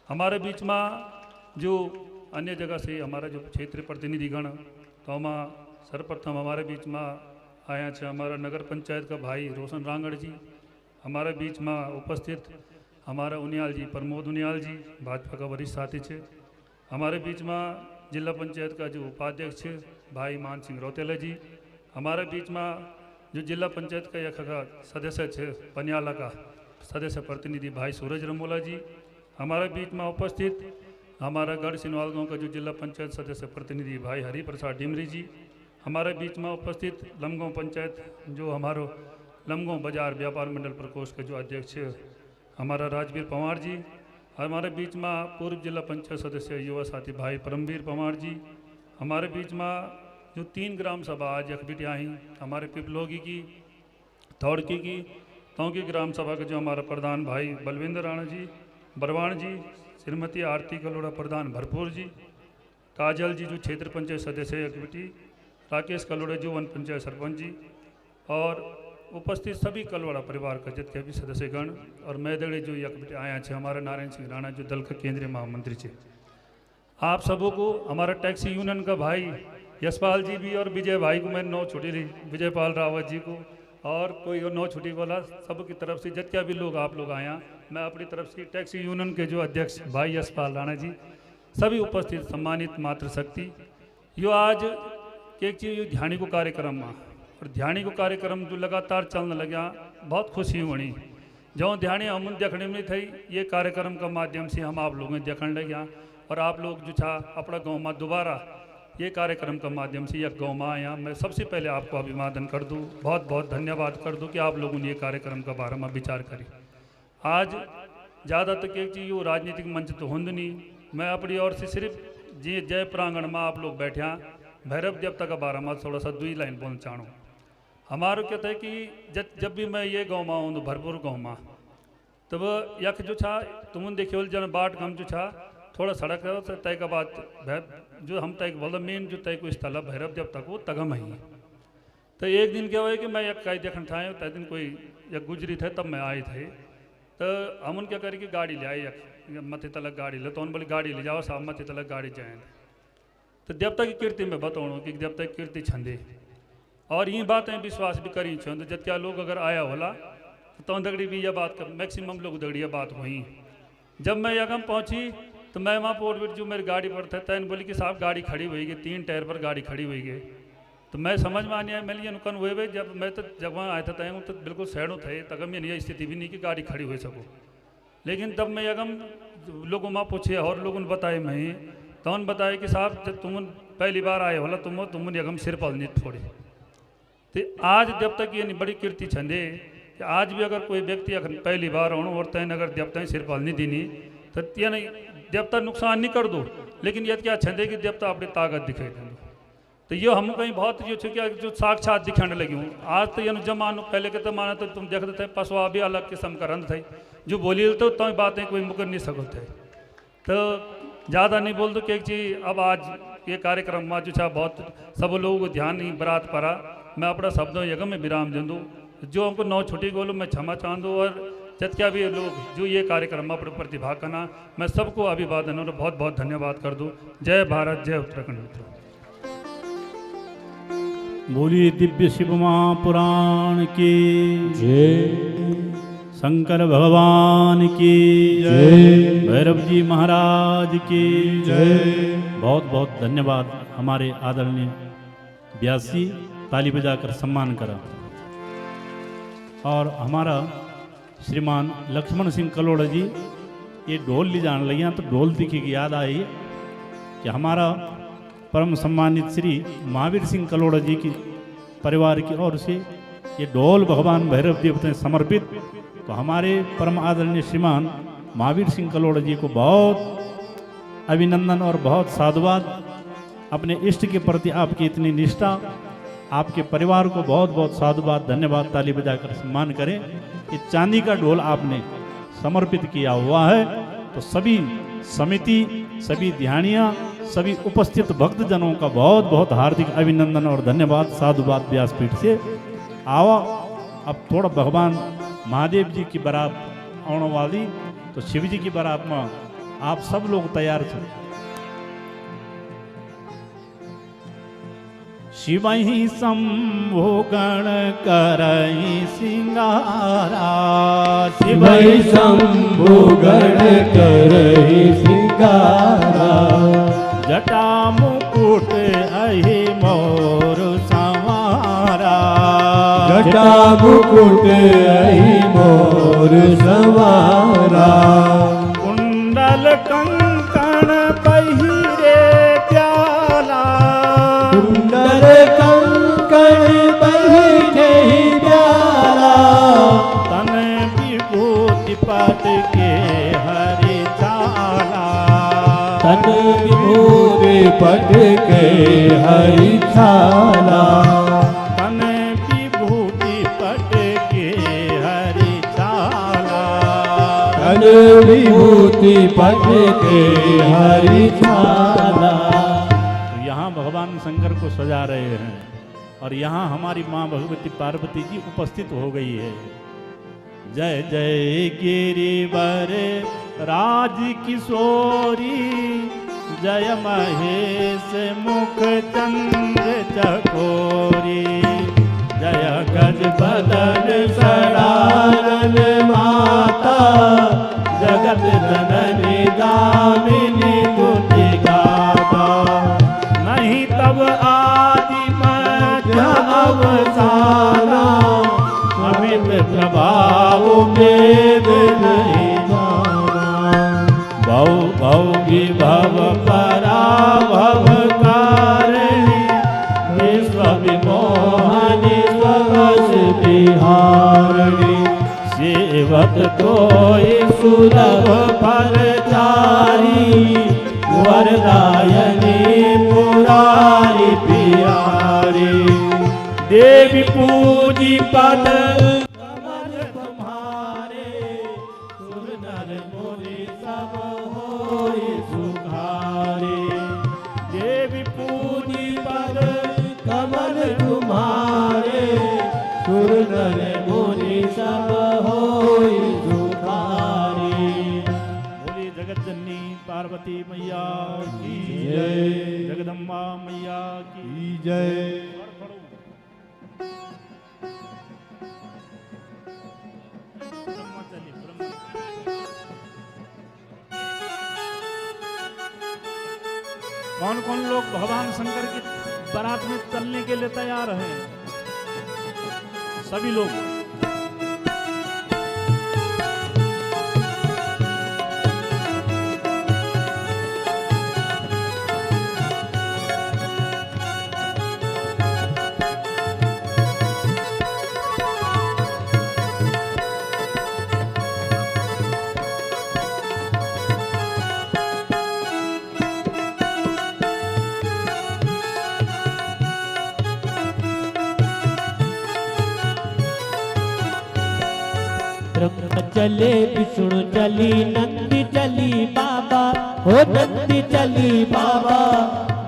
हमारे बीच में जो अन्य जगह से हमारा जो क्षेत्रीय प्रतिनिधिगण, तो हम सर्वप्रथम हमारे बीच में आया है हमारा नगर पंचायत का भाई रोशन रांगड़ जी, हमारे बीच में उपस्थित हमारा उनियाल जी, प्रमोद उनियाल जी, भाजपा का वरिष्ठ साथी है। हमारे बीच में जिला पंचायत का जो उपाध्यक्ष है भाई मान सिंह रौतेला जी, हमारे बीच में जो जिला पंचायत का एक सदस्य है पनियाला का सदस्य प्रतिनिधि भाई सूरज रमोला जी, हमारे बीच में उपस्थित हमारा गढ़ सिनवाल गाँव का जो जिला पंचायत सदस्य प्रतिनिधि भाई हरि प्रसाद डिमरी जी, हमारे बीच में उपस्थित लमगांव पंचायत जो हमारो लमगांव बाजार व्यापार मंडल प्रकोष्ठ के जो अध्यक्ष हमारा राजवीर पवार जी, हमारे बीच में पूर्व जिला पंचायत सदस्य युवा साथी भाई परमवीर पवार जी, हमारे बीच में जो 3 ग्राम सभा आज यकबिटिया ही हमारे पिपलोगी की धौड़की की तौकी ग्राम सभा के जो हमारा प्रधान भाई बलविंदर राणा जी, बरवाण जी, श्रीमती आरती कलोड़ा प्रधान भरपूर जी, काजल जी जो क्षेत्र पंचायत सदस्य एक्टिविटी, राकेश कलोड़ा जो वन पंचायत सरपंच जी, और उपस्थित सभी कलवाड़ा परिवार का जितने भी सदस्यगण और मैदड़े जो एक्टिविटी आया है, हमारा नारायण सिंह राणा जो दल का केंद्रीय महामंत्री थे, आप सबों को, हमारा टैक्सी यूनियन का भाई यशपाल जी भी और विजय भाई को मैंने 9 छुट्टी दी, विजयपाल रावत जी को और कोई और 9 छुट्टी वाला सबकी तरफ से जितना भी लोग आप लोग आया, मैं अपनी तरफ से टैक्सी यूनियन के जो अध्यक्ष भाई यशपाल राणा जी, सभी उपस्थित सम्मानित मातृशक्ति, यो आज एक चीज ध्यानी को कार्यक्रम में और ध्यानी को कार्यक्रम जो लगातार चलने लगा, बहुत खुशी होनी जो ध्यानी हम देखने में थी, ये कार्यक्रम का माध्यम से हम आप लोगों देखने लगे और आप लोग जो था अपना गाँव में दोबारा ये कार्यक्रम का माध्यम से यह गाँव में आया। मैं सबसे पहले आपको अभिवादन कर दूँ, बहुत बहुत धन्यवाद कर दूँ कि आप लोगों ने ये कार्यक्रम के बारे में विचार करी। आज ज़्यादा तक एक चीज़ राजनीतिक मंच तो होंद नहीं, मैं अपनी ओर से सिर्फ जी जय प्रांगण में आप लोग बैठे भैरव देवता का बारे में थोड़ा सा 2 लाइन बोलना चाहूँ। हमारा कहता है कि जब भी मैं ये गाँव में आऊँ तो भरपूर गाँव में तब यख जो था तुम देखियो जन बाट गम जो था थोड़ा सड़क है तय का बात जो हम तय बोल मेन जो तय को स्थल है भैरव देवता को तगम ही। तो एक दिन क्या हुआ कि मैं एक कई देखने था तय दिन कोई एक गुजरी थे तब मैं आए थे, तो हम क्या करें कि गाड़ी ले आए एक मथे तलक गाड़ी ले, तो उन बोली गाड़ी ले जाओ साहब मथे तलक गाड़ी जाए। तो देवता की कीर्ति में बताऊँ कि देवता की कीर्ति छंदे और ये बातें विश्वास भी करी छो, तो जितना लोग अगर आया होला तो दगड़ी भी यह बात कर मैक्सिमम लोग दगड़ी यह बात हुई। जब मैं यगम पहुंची तो मैं वहाँ पोर्ट जो मेरी गाड़ी पर था तैन बोली कि साहब गाड़ी खड़ी हुई गई, 3 टायर पर गाड़ी खड़ी हुई गई। तो मैं समझ में आने आया मैं ये नुकसान हुए भाई जब मैं तो जब वहाँ आया था तय तो बिल्कुल सैडो थे तक में ये स्थिति भी नहीं कि गाड़ी खड़ी हो सको। लेकिन तब मैं यगम लोगों माँ पूछे और लोगों ने बताए मैं तो उन्होंने बताया कि साहब जब तुम पहली बार आए होला तुम यगम सिर पल नहीं थोड़ी। तो आज देवता की ये बड़ी कीर्ति छंदे कि आज भी अगर कोई व्यक्ति अगर पहली बार आना और तैन अगर देवता सिर पल नहीं दीनी तो ये नहीं देवता नुकसान नहीं कर दो, लेकिन यह क्या छंदे कि देवता अपनी ताकत दिखाई दे। तो ये हम कहीं बहुत जो साक्षात दिखाने लगी हूँ। आज तो ये जमानो पहले के जमाना तो तुम देखते थे पशुआ भी अलग किस्म का रंध थे जो बोली तो तुम बातें कोई मुकर नहीं सकते। तो ज़्यादा नहीं बोल दो कि एक चीज़ अब आज ये कार्यक्रम में जो बहुत सब लोगों को ध्यान नहीं बरात पड़ा, मैं अपना शब्दों यगम में विराम दे दूँ। जो हमको 9 छुट्टी बोलो मैं क्षमा चाहूँ और जितना भी लोग जो ये कार्यक्रम में प्रतिभाग करना मैं सबको अभिवादन और बहुत बहुत धन्यवाद कर दूँ। जय भारत जय उत्तराखंड मित्रों। बोलिए दिव्य शिव महापुराण की जय, शंकर भगवान की जय, भैरव जी महाराज की जय। बहुत बहुत धन्यवाद हमारे आदरणीय व्यास जी, ताली बजाकर सम्मान करा। और हमारा श्रीमान लक्ष्मण सिंह कलोड़ा जी ये ढोल ले जाने लगे तो ढोल दिखी की याद आई कि हमारा परम सम्मानित श्री महावीर सिंह कलोड़ा जी की परिवार की ओर से ये ढोल भगवान भैरव देवता समर्पित। तो हमारे परम आदरणीय श्रीमान महावीर सिंह कलोड़ा जी को बहुत अभिनंदन और बहुत साधुवाद। अपने इष्ट के प्रति आपकी इतनी निष्ठा, आपके परिवार को बहुत बहुत साधुवाद धन्यवाद। ताली बजाकर सम्मान करें। ये चांदी का ढोल आपने समर्पित किया हुआ है, तो सभी समिति, सभी ध्यानिया, सभी उपस्थित भक्तजनों का बहुत बहुत हार्दिक अभिनंदन और धन्यवाद साधुवाद व्यासपीठ से। आवा अब थोड़ा भगवान महादेव जी की बारात आने वाली, तो शिव जी की बारात में आप सब लोग तैयार थे। शिवहि शंभो गण करहि सिंगारा, शिवहि शंभो गण करहि सिंगारा, जटा मुकुट अहि मोर संवारा, जटा मुकुट अहि मोर संवारा, कुंडल कंकण पहिरे प्याला, कुंडल कंकण पहिरे प्याला, तन विभूति पट के हरि छाला, तन विभूति पट के हरि छाला, तन विभूति पट चंदन विभूति पट के हरि छाला। तो यहाँ भगवान शंकर को सजा रहे हैं और यहाँ हमारी माँ भगवती पार्वती जी उपस्थित हो गई है। जय जय गिरिवर राज किशोरी, जय महेश मुख चंद्र चकोरी, जय गज बदन सरानन माता, जगत जननी दामिनी तुझी गाता। नहीं तब आदि मध्य अवसाना, अमित प्रभाव वेद नहीं जाना। भव भव विभव पराभव कारिणी, विश्व विमोहनी स्ववश विहारिणी। सेवक तोय सुलभ फलचारी, वरदायनी पुरारी प्यारी। देवी पूजी पद कमल तुम्हारे, सुर नर मुनि सब होय सुखारे। देवी पूजी पद कमल तुम्हारे, सुर नर मुनि सब होय सुखारे। बोली जगत जननी पार्वती मैया की जय। जगदम्बा मैया की जय। ब्रह्मचारी ब्रह्म। कौन कौन लोग भगवान शंकर की बारात में चलने के लिए तैयार हैं? सभी लोग। ब्रह्म चले विष्णु चली नंदी चली बाबा, हो नंदी चली बाबा।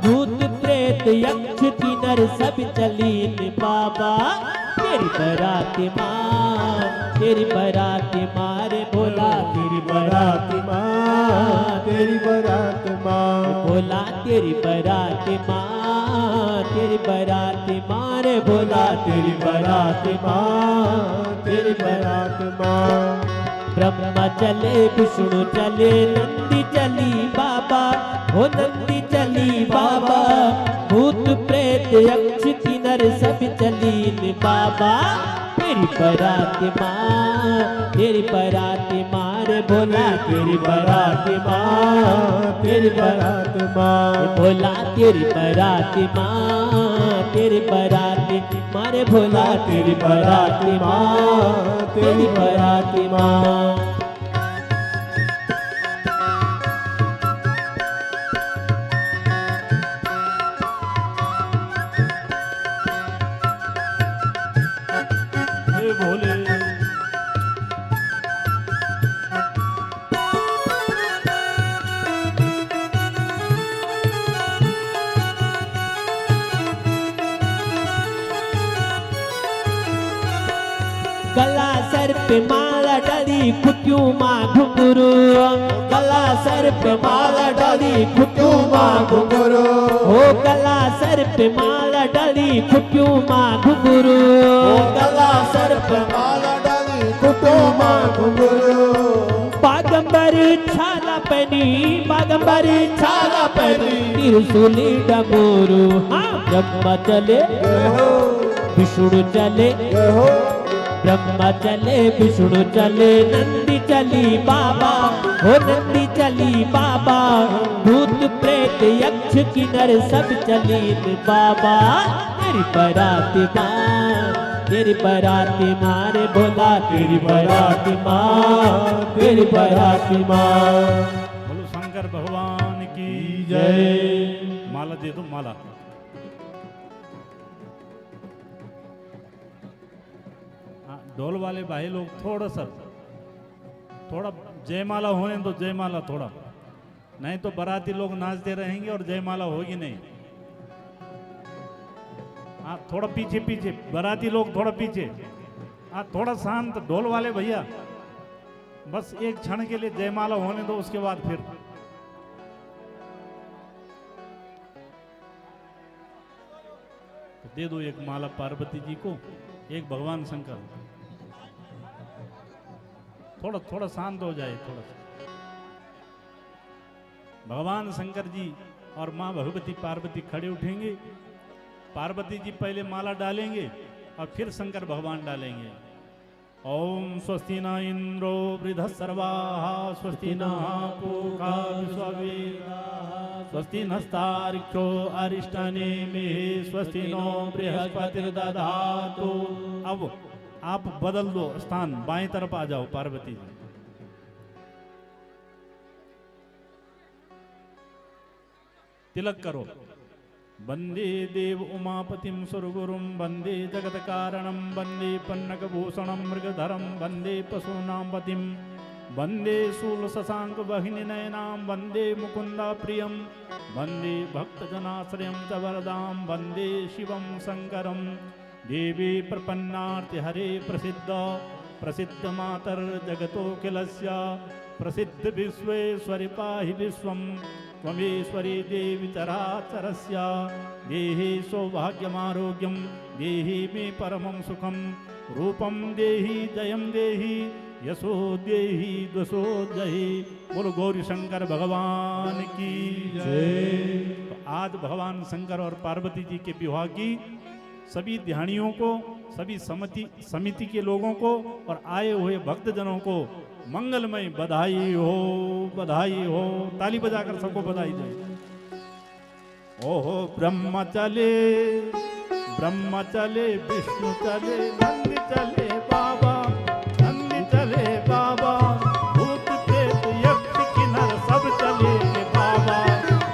भूत प्रेत यक्ष किन्नर सब चली न बाबा। तेरी बराती माँ, तेरी बराती माँ रे भोला, तेरी बराती माँ, तेरी बराती माँ भोला, तेरी बराती माँ, तेरी बराती माँ रे भोला, तेरी बराती माँ, तेरी बराती माँ। ब्रह्मा चले विष्णु चले नंदी चली बाबा, हो नंदी चली बाबा। भूत प्रेत यक्ष किन्नर सब चली न बाबा। तेरी बराती माँ, तेरी बराती माँ रे भोला, तेरी बराती माँ, तेरी बराती माँ भोला, तेरी बराती माँ, तेरी बराती माँ रे भोला, तेरी बराती माँ, तेरी बराती माँ। हे भोले गला सर पे माला डाली खुट्यूं माँ घुंघरू, गला सर पे माला डाली खुट्यूं माँ घुंघरू। हो गला सर पे माला डाली खुट्यूं माँ घुंघरू, गला सर पे माला डाली खुट्यूं माँ घुंघरू। बागंबर छाला पहनी, बागंबर छाला पहनी, त्रिशूली डमरू। हाँ ब्रह्मा चले विष्णु चले, ब्रह्मा चले विष्णु चले नंदी चली बाबा, हो नंदी चली बाबा। भूत प्रेत यक्ष किन्नर सब चली न बाबा। तेरी बराती माँ, तेरी बराती माँ रे भोला, तेरी बराती माँ, तेरी बराती माँ। बोलो शंकर भगवान की जय। माला दे दो माला। ढोल वाले भाई लोग थोड़ा जयमाला होने दो, जयमाला थोड़ा, नहीं तो बाराती लोग नाचते रहेंगे और जयमाला होगी नहीं। हाँ थोड़ा पीछे पीछे, बाराती लोग थोड़ा पीछे। हाँ थोड़ा शांत, ढोल वाले भैया बस एक क्षण के लिए जयमाला होने दो, उसके बाद फिर। तो दे दो एक माला पार्वती जी को, एक भगवान शंकर। थोड़ा थोड़ा शांत हो जाए, थोड़ा सा। भगवान शंकर जी और माँ भगवती पार्वती खड़े उठेंगे। पार्वती जी पहले माला डालेंगे और फिर शंकर भगवान डालेंगे। ओम स्वस्ति न इंद्रो वृद्धस्सर्वाः, स्वस्ति न पूषा विश्ववेदाः, स्वस्ति नस्तार्क्ष्यो अरिष्टनेमिः, स्वस्ति नो बृहस्पतिर्दधातु। अब आप बदल दो स्थान, बाएं तरफ आ जाओ पार्वती जी। तिलक करो। वंदे देव उमापतिं सुरगुरुं, वंदे जगत कारणं, वंदे पन्नगभूषणं मृगधरं, वंदे पशूनां पतिं, वंदे शूल शशांक वहिनी नयनां, वंदे मुकुंदा प्रियं, वंदे भक्तजनाश्रयं च वरदां, वंदे शिवं शंकरं। देवी प्रपन्नार्ति हरे प्रसिद्ध, प्रसिद्ध मातर जगतोऽखिलस्य, प्रसिद्ध विश्वेश्वरि पाहि विश्वं, त्वमेश्वरी देवी चराचरस्य। देहि सौभाग्यमारोग्यं, देहि मे परमं सुखं, रूपं देहि जयं देहि, यशो देहि दशो जहि। बोलो गौरी शंकर भगवान की जय। तो आज भगवान शंकर और पार्वती जी के विवाह की सभी ध्यानियों को, सभी समिति के लोगों को और आए हुए भक्तजनों को मंगलमय बधाई हो, बधाई हो। ताली बजाकर सबको बधाई दे। ओहो ब्रह्म चले, ब्रह्म चले, विष्णु चले, नंद चले बाबा, नंद चले बाबा, भूत प्रेत यक्ष किन्नर सब चले बाबा।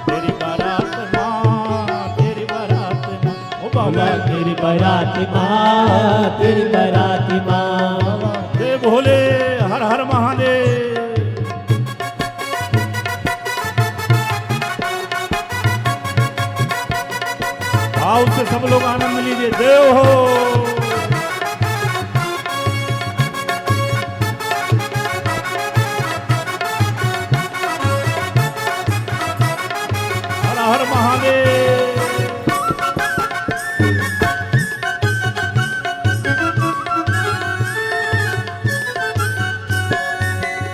तेरी बारात माँ, तेरी बारात माँ, ओ बाबा तेरी बारात माँ, तेरी बारात माँ। जय भोले, हर हर महादेव। भाव से सब लोग आनंद लीजिए। जय हो। हर हर महादेव।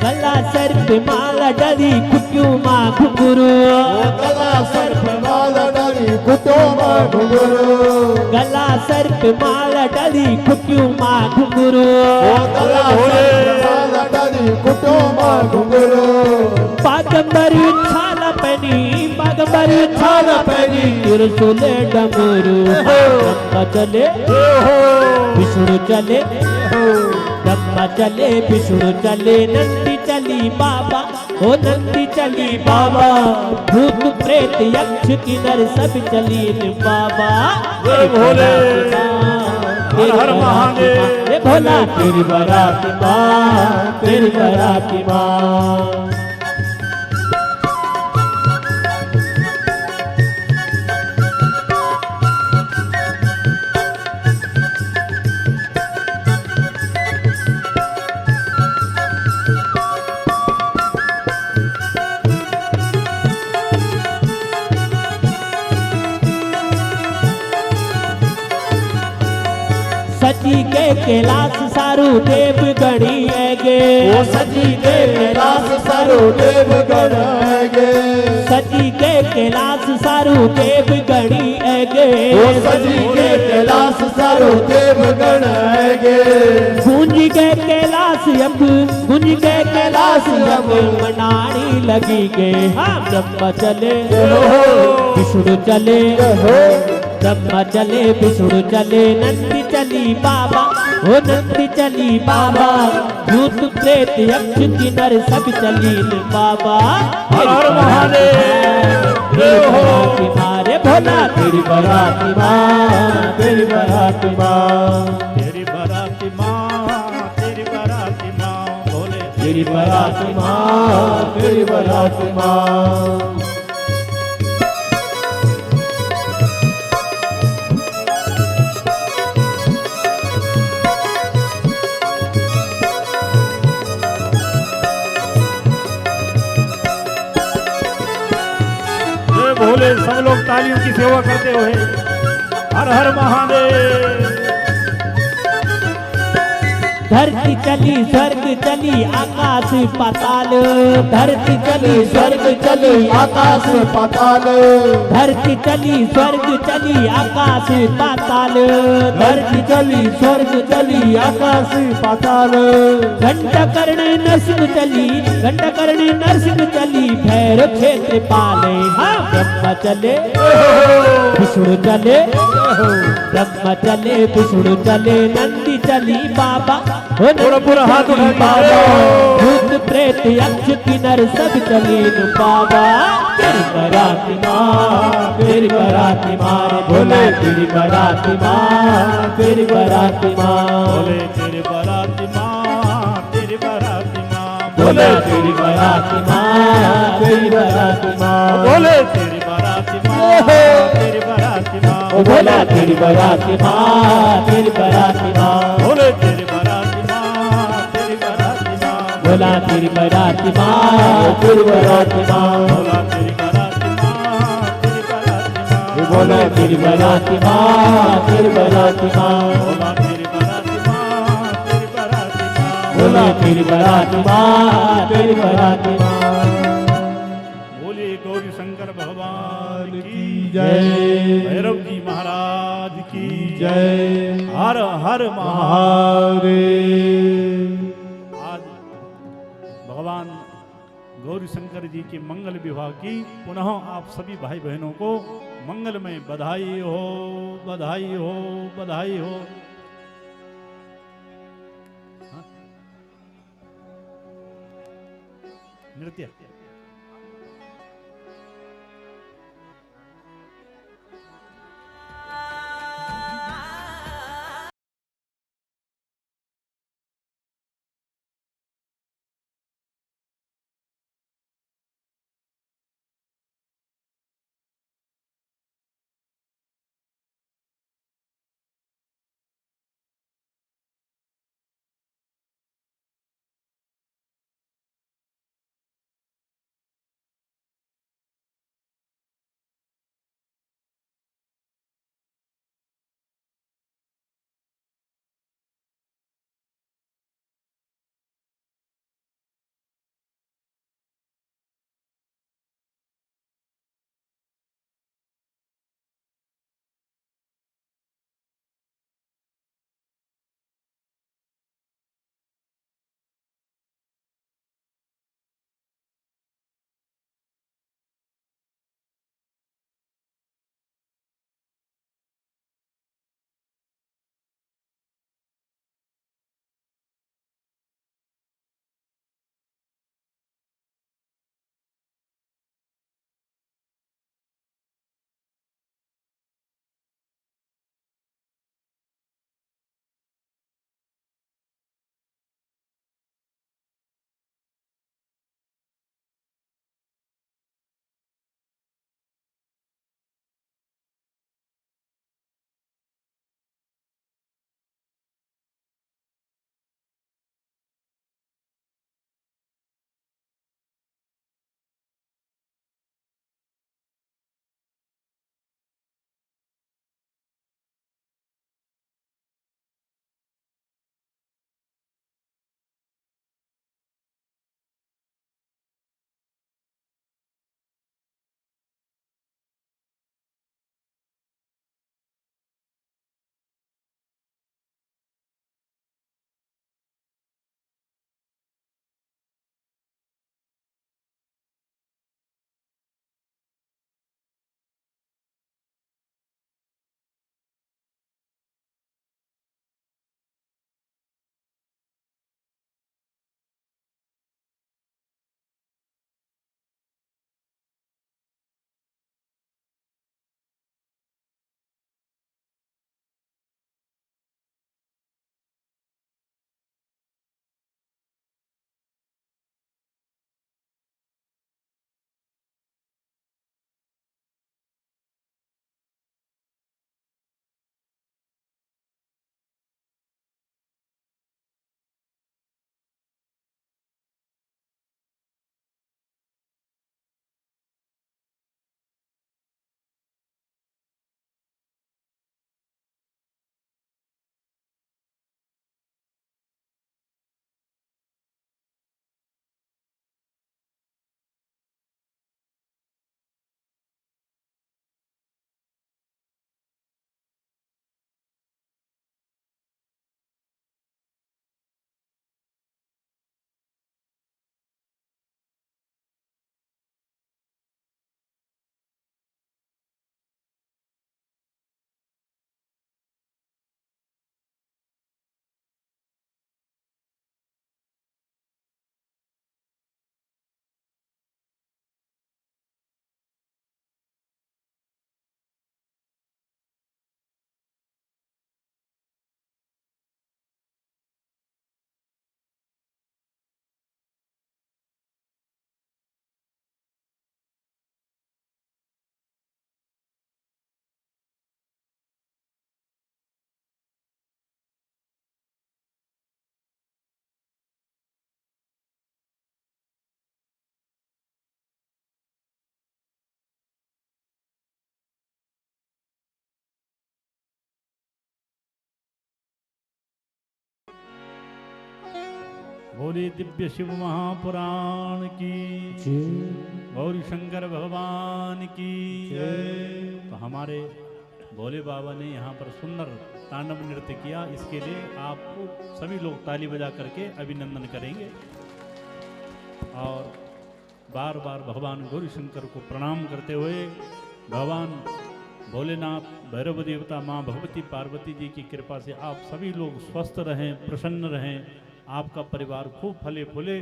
गला सर पे माला डली कुटियों माँ घुंघरू, गला सर पे माला डाली कुटो माँ घुंघरू, गला सर पे माला डली कुटियों माँ घुंघरू, गला सर पे माला डाली कुटो माँ घुंघरू। बागंबर छाला पहनी, बागंबर छाला पहनी, त्रिशूल डमरू। ब्रह्मा चले विष्णु चले, ब्रह्मा चले विष्णु चले, नंदी चली बाबा, ओ नंदी चली बाबा, भूत प्रेत यक्ष किन्नर सब चली बाबा। जय भोले, हर हर महादेव। हे भोला तेरी बारात माँ, तेरी बारात माँ। सजी के कैलाश सारू देव गणी गे, ओ सजी के कैलाश सारो देव गण गे, सजी के कैलाश सारू देव गणी गे, ओ सजी के कैलाश सारो देव गण गे। गूंज के कैलाश अब, गूंज के कैलाश अब, मनानी लगी गे। हाँ ब्रह्मा चले विष्णु चले, ब्रह्मा चले विष्णु चले, नंदी चली बाबा, ओ नंदी चली बाबा, भूत प्रेत यक्ष किन्नर सब चली बाबा। हर हर महादेव। तेरी बाराती माँ रे भोला, तेरी बाराती माँ, तेरी बाराती माँ, तेरी बाराती माँ, तेरी बाराती माँ, भोले तेरी बारात माँ, तेरी बारात माँ। जय भोले। सब लोग तालियों की सेवा करते हुए हर हर महादेव। धरती चली स्वर्ग चली आकाश पाताल, धरती चली स्वर्ग चली आकाश पाताल, धरती चली स्वर्ग चली आकाश पाताल, धरती चली स्वर्ग चली आकाश पाताल। घंटाकर्ण नरसिंह चली, घंटाकर्ण नरसिंह चली, भैरव क्षेत्र पाले। हाँ ब्रह्मा चले विष्णु चले, ब्रह्मा चले विष्णु चले, नंदी चली बाबा, पूरा हाथ उठा बाबा, भूत प्रेत यक्ष किन्नर सब चले न बाबा। तेरी बाराती माँ, तेरी बाराती माँ रे भोले, तेरी बाराती माँ, तेरी बाराती माँ। भोले तेरी बाराती माँ, तेरी बाराती माँ। भोले तेरी बाराती माँ, तेरी बाराती माँ। भोले तेरी बाराती माँ, तेरी बाराती माँ। ओ भोला तेरी बाराती माँ, तेरी बाराती माँ। भोले तेरी बाराती माँ, तेरी बाराती माँ। भोला तेरी बाराती माँ, तेरी बाराती माँ। भोला तेरी बाराती माँ, तेरी बाराती माँ। भोला तेरी बाराती माँ, तेरी बाराती माँ। भोला तेरी बाराती माँ, तेरी बाराती माँ। भोला तेरी बाराती माँ, तेरी बाराती माँ। बोलिए गौरी शंकर भगवान की जय। भैरव जी महाराज की जय। हर हर महादेव। महादेव। आज भगवान गौरी शंकर जी के मंगल विवाह की पुनः आप सभी भाई बहनों को मंगलमय बधाई हो, बधाई हो, बधाई हो। हाँ? नृत्य बोले दिव्य शिव महापुराण की, गौरी शंकर भगवान की। तो हमारे भोले बाबा ने यहाँ पर सुंदर तांडव नृत्य किया, इसके लिए आपको सभी लोग ताली बजा करके अभिनंदन करेंगे और बार बार भगवान गौरी शंकर को प्रणाम करते हुए भगवान भोलेनाथ, भैरव देवता, माँ भगवती पार्वती जी की कृपा से आप सभी लोग स्वस्थ रहें, प्रसन्न रहें, आपका परिवार खूब फले फूले।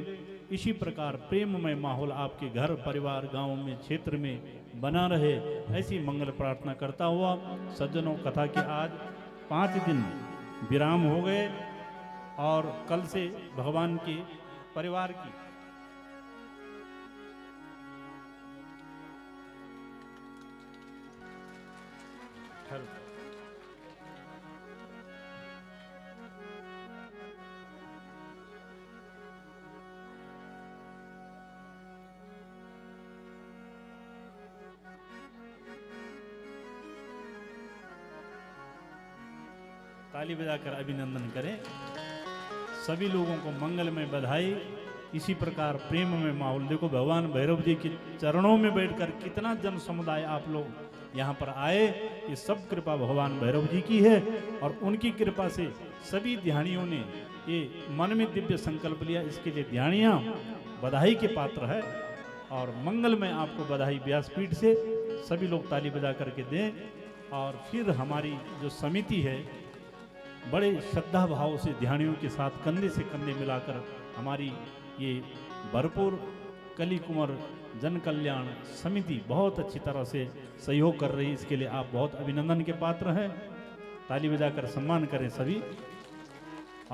इसी प्रकार प्रेममय माहौल आपके घर, परिवार, गांव में, क्षेत्र में बना रहे, ऐसी मंगल प्रार्थना करता हुआ सज्जनों, कथा के आज 5 दिन विराम हो गए और कल से भगवान के परिवार की ताली बजाकर अभिनंदन करें। सभी लोगों को मंगलमय बधाई। इसी प्रकार प्रेम में माहौल, देखो भगवान भैरव जी के चरणों में बैठकर कितना जन समुदाय आप लोग यहाँ पर आए, ये सब कृपा भगवान भैरव जी की है और उनकी कृपा से सभी ध्यानियों ने ये मन में दिव्य संकल्प लिया, इसके लिए ध्यानियाँ बधाई के पात्र है और मंगलमय आपको बधाई व्यासपीठ से सभी लोग ताली बजा करके दें। और फिर हमारी जो समिति है बड़े श्रद्धा भाव से ध्यानियों के साथ कंधे से कंधे मिलाकर हमारी ये भरपूर कली कुंवर जन कल्याण समिति बहुत अच्छी तरह से सहयोग कर रही है, इसके लिए आप बहुत अभिनंदन के पात्र हैं। ताली बजाकर सम्मान करें सभी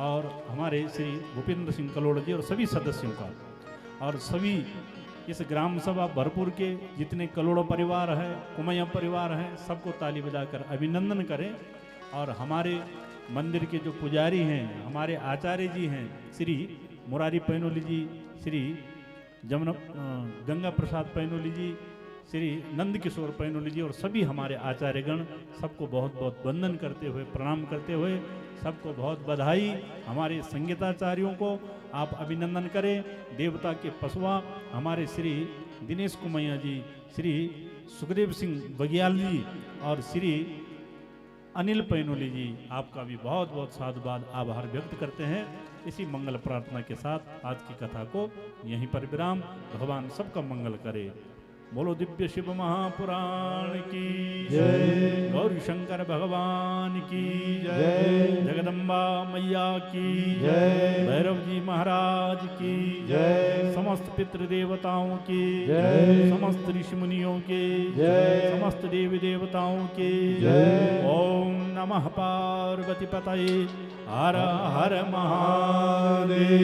और हमारे श्री भूपेंद्र सिंह कलोड़ जी और सभी सदस्यों का और सभी इस ग्राम सभा भरपूर के जितने कलोड़ों परिवार है, कुमैया परिवार हैं, सबको ताली बजाकर अभिनंदन करें। और हमारे मंदिर के जो पुजारी हैं, हमारे आचार्य जी हैं, श्री मुरारी पैनोली जी, श्री गंगा प्रसाद पैनोली जी, श्री नंद किशोर पैनोली जी और सभी हमारे आचार्यगण, सबको बहुत बहुत वंदन करते हुए, प्रणाम करते हुए सबको बहुत बधाई। हमारे संगीताचार्यों को आप अभिनंदन करें। देवता के पसवा हमारे श्री दिनेश कुमैया जी, श्री सुखदेव सिंह बगियाल जी और श्री अनिल पैनोली जी, आपका भी बहुत बहुत साधुवाद आभार व्यक्त करते हैं। इसी मंगल प्रार्थना के साथ आज की कथा को यहीं पर विराम। भगवान सबका मंगल करे। बोलो दिव्य शिव महापुराण की जय। गौरी शंकर भगवान की जय। जगदम्बा मैया की जय। भैरव जी महाराज की जय। समस्त पितृदेवताओं की जय। समस्त ऋषि मुनियों के जय। समस्त देवी देवताओं के जय। ओम नमः पार्वती पतये हर हर महादेव।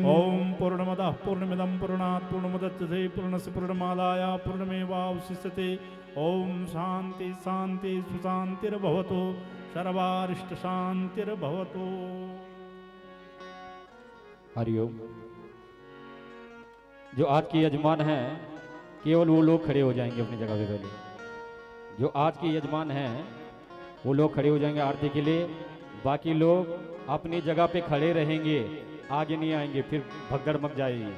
ओम पूर्णमदः पूर्णमिदं पूर्णात् पूर्णमुदच्यते पूर्णस्य पूर्णमादाय पूर्णमेवावशिष्यते। ओम शांति शांति सुशांतिर्भवतु सर्वारिष्ट शांतिर्भवतु। हरिओम। जो आज के यजमान हैं केवल वो लोग खड़े हो जाएंगे अपनी जगह पे। पहले जो आज के यजमान हैं वो लोग खड़े हो जाएंगे आरती के लिए, बाकी लोग अपनी जगह पे खड़े रहेंगे, आगे नहीं आएंगे, फिर भगदड़ मच जाएगी।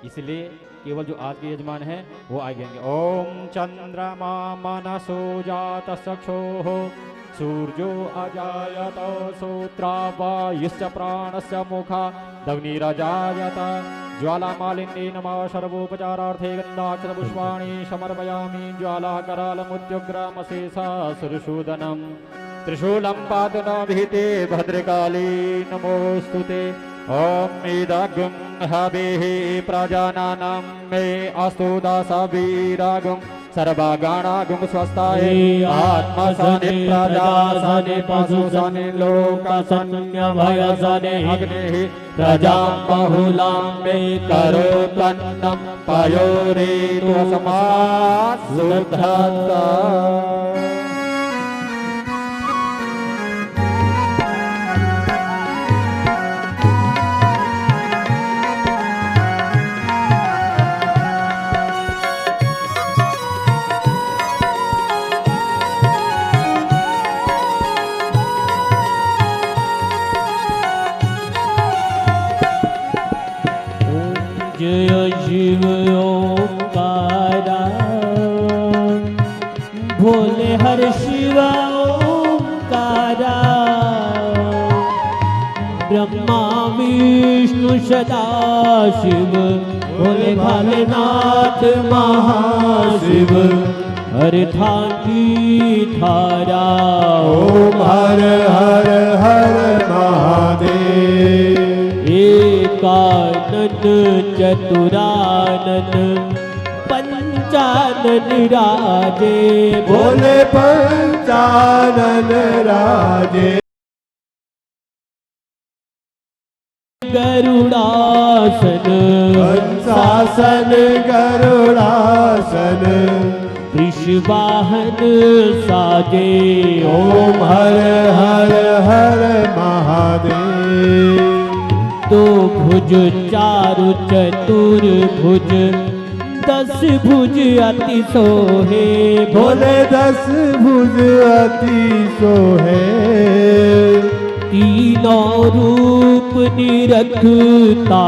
इसलिए केवल जो आज के यजमान हैं वो आगे आएंगे। ओम चंद्रमा मनसो जात चक्षुः सूर्यो अजायत श्रोत्रावायुश्च प्राणस्य मुखा दग्निरजायत ज्वालामालिन्ये नमः सर्वोपचारार्थे गन्धाक्षतपुष्पाणि समर्पयामि। ज्वालाकरालमुद्युग्रामशेषासुरशूदनं त्रिशूलं पातु न भीते भद्रकाली नमोस्तुते। ॐ इदगुं हविः प्रजानानां मे अस्तु दासवीरागुं सर्वगणागुं स्वस्थाये आत्मसने प्रजासने पशुसने लोकसन्न्यभयसने अग्निः प्रजां बहुलां मे करोत्तन्नं पयोरेतुस्मात् शुद्धता। भोले हर शिव ओंकारा ब्रह्मा विष्णु सदा शिव भोले भालेनाथ महाशिव हर थाकी धारा ओम हर हर हर महादेव। एकानन चतुरानन पंचानन राजे बोले पंचानन राजे। गरुड़ासन कंसासन गरुड़ासन वृषवाहन साजे ओम हर हर हर महादेव। दो भुज चारु चतुर्भुज 10 भुज अति सोहे बोले 10 भुज अति सोहे। तीनों रूप निरखता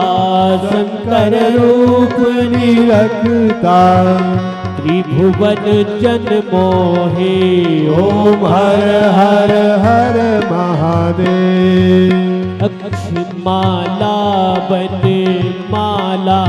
शंकर रूप निरखता त्रिभुवन जन मोहे ओम हर हर हर महादेव। अक्षमाला बन माला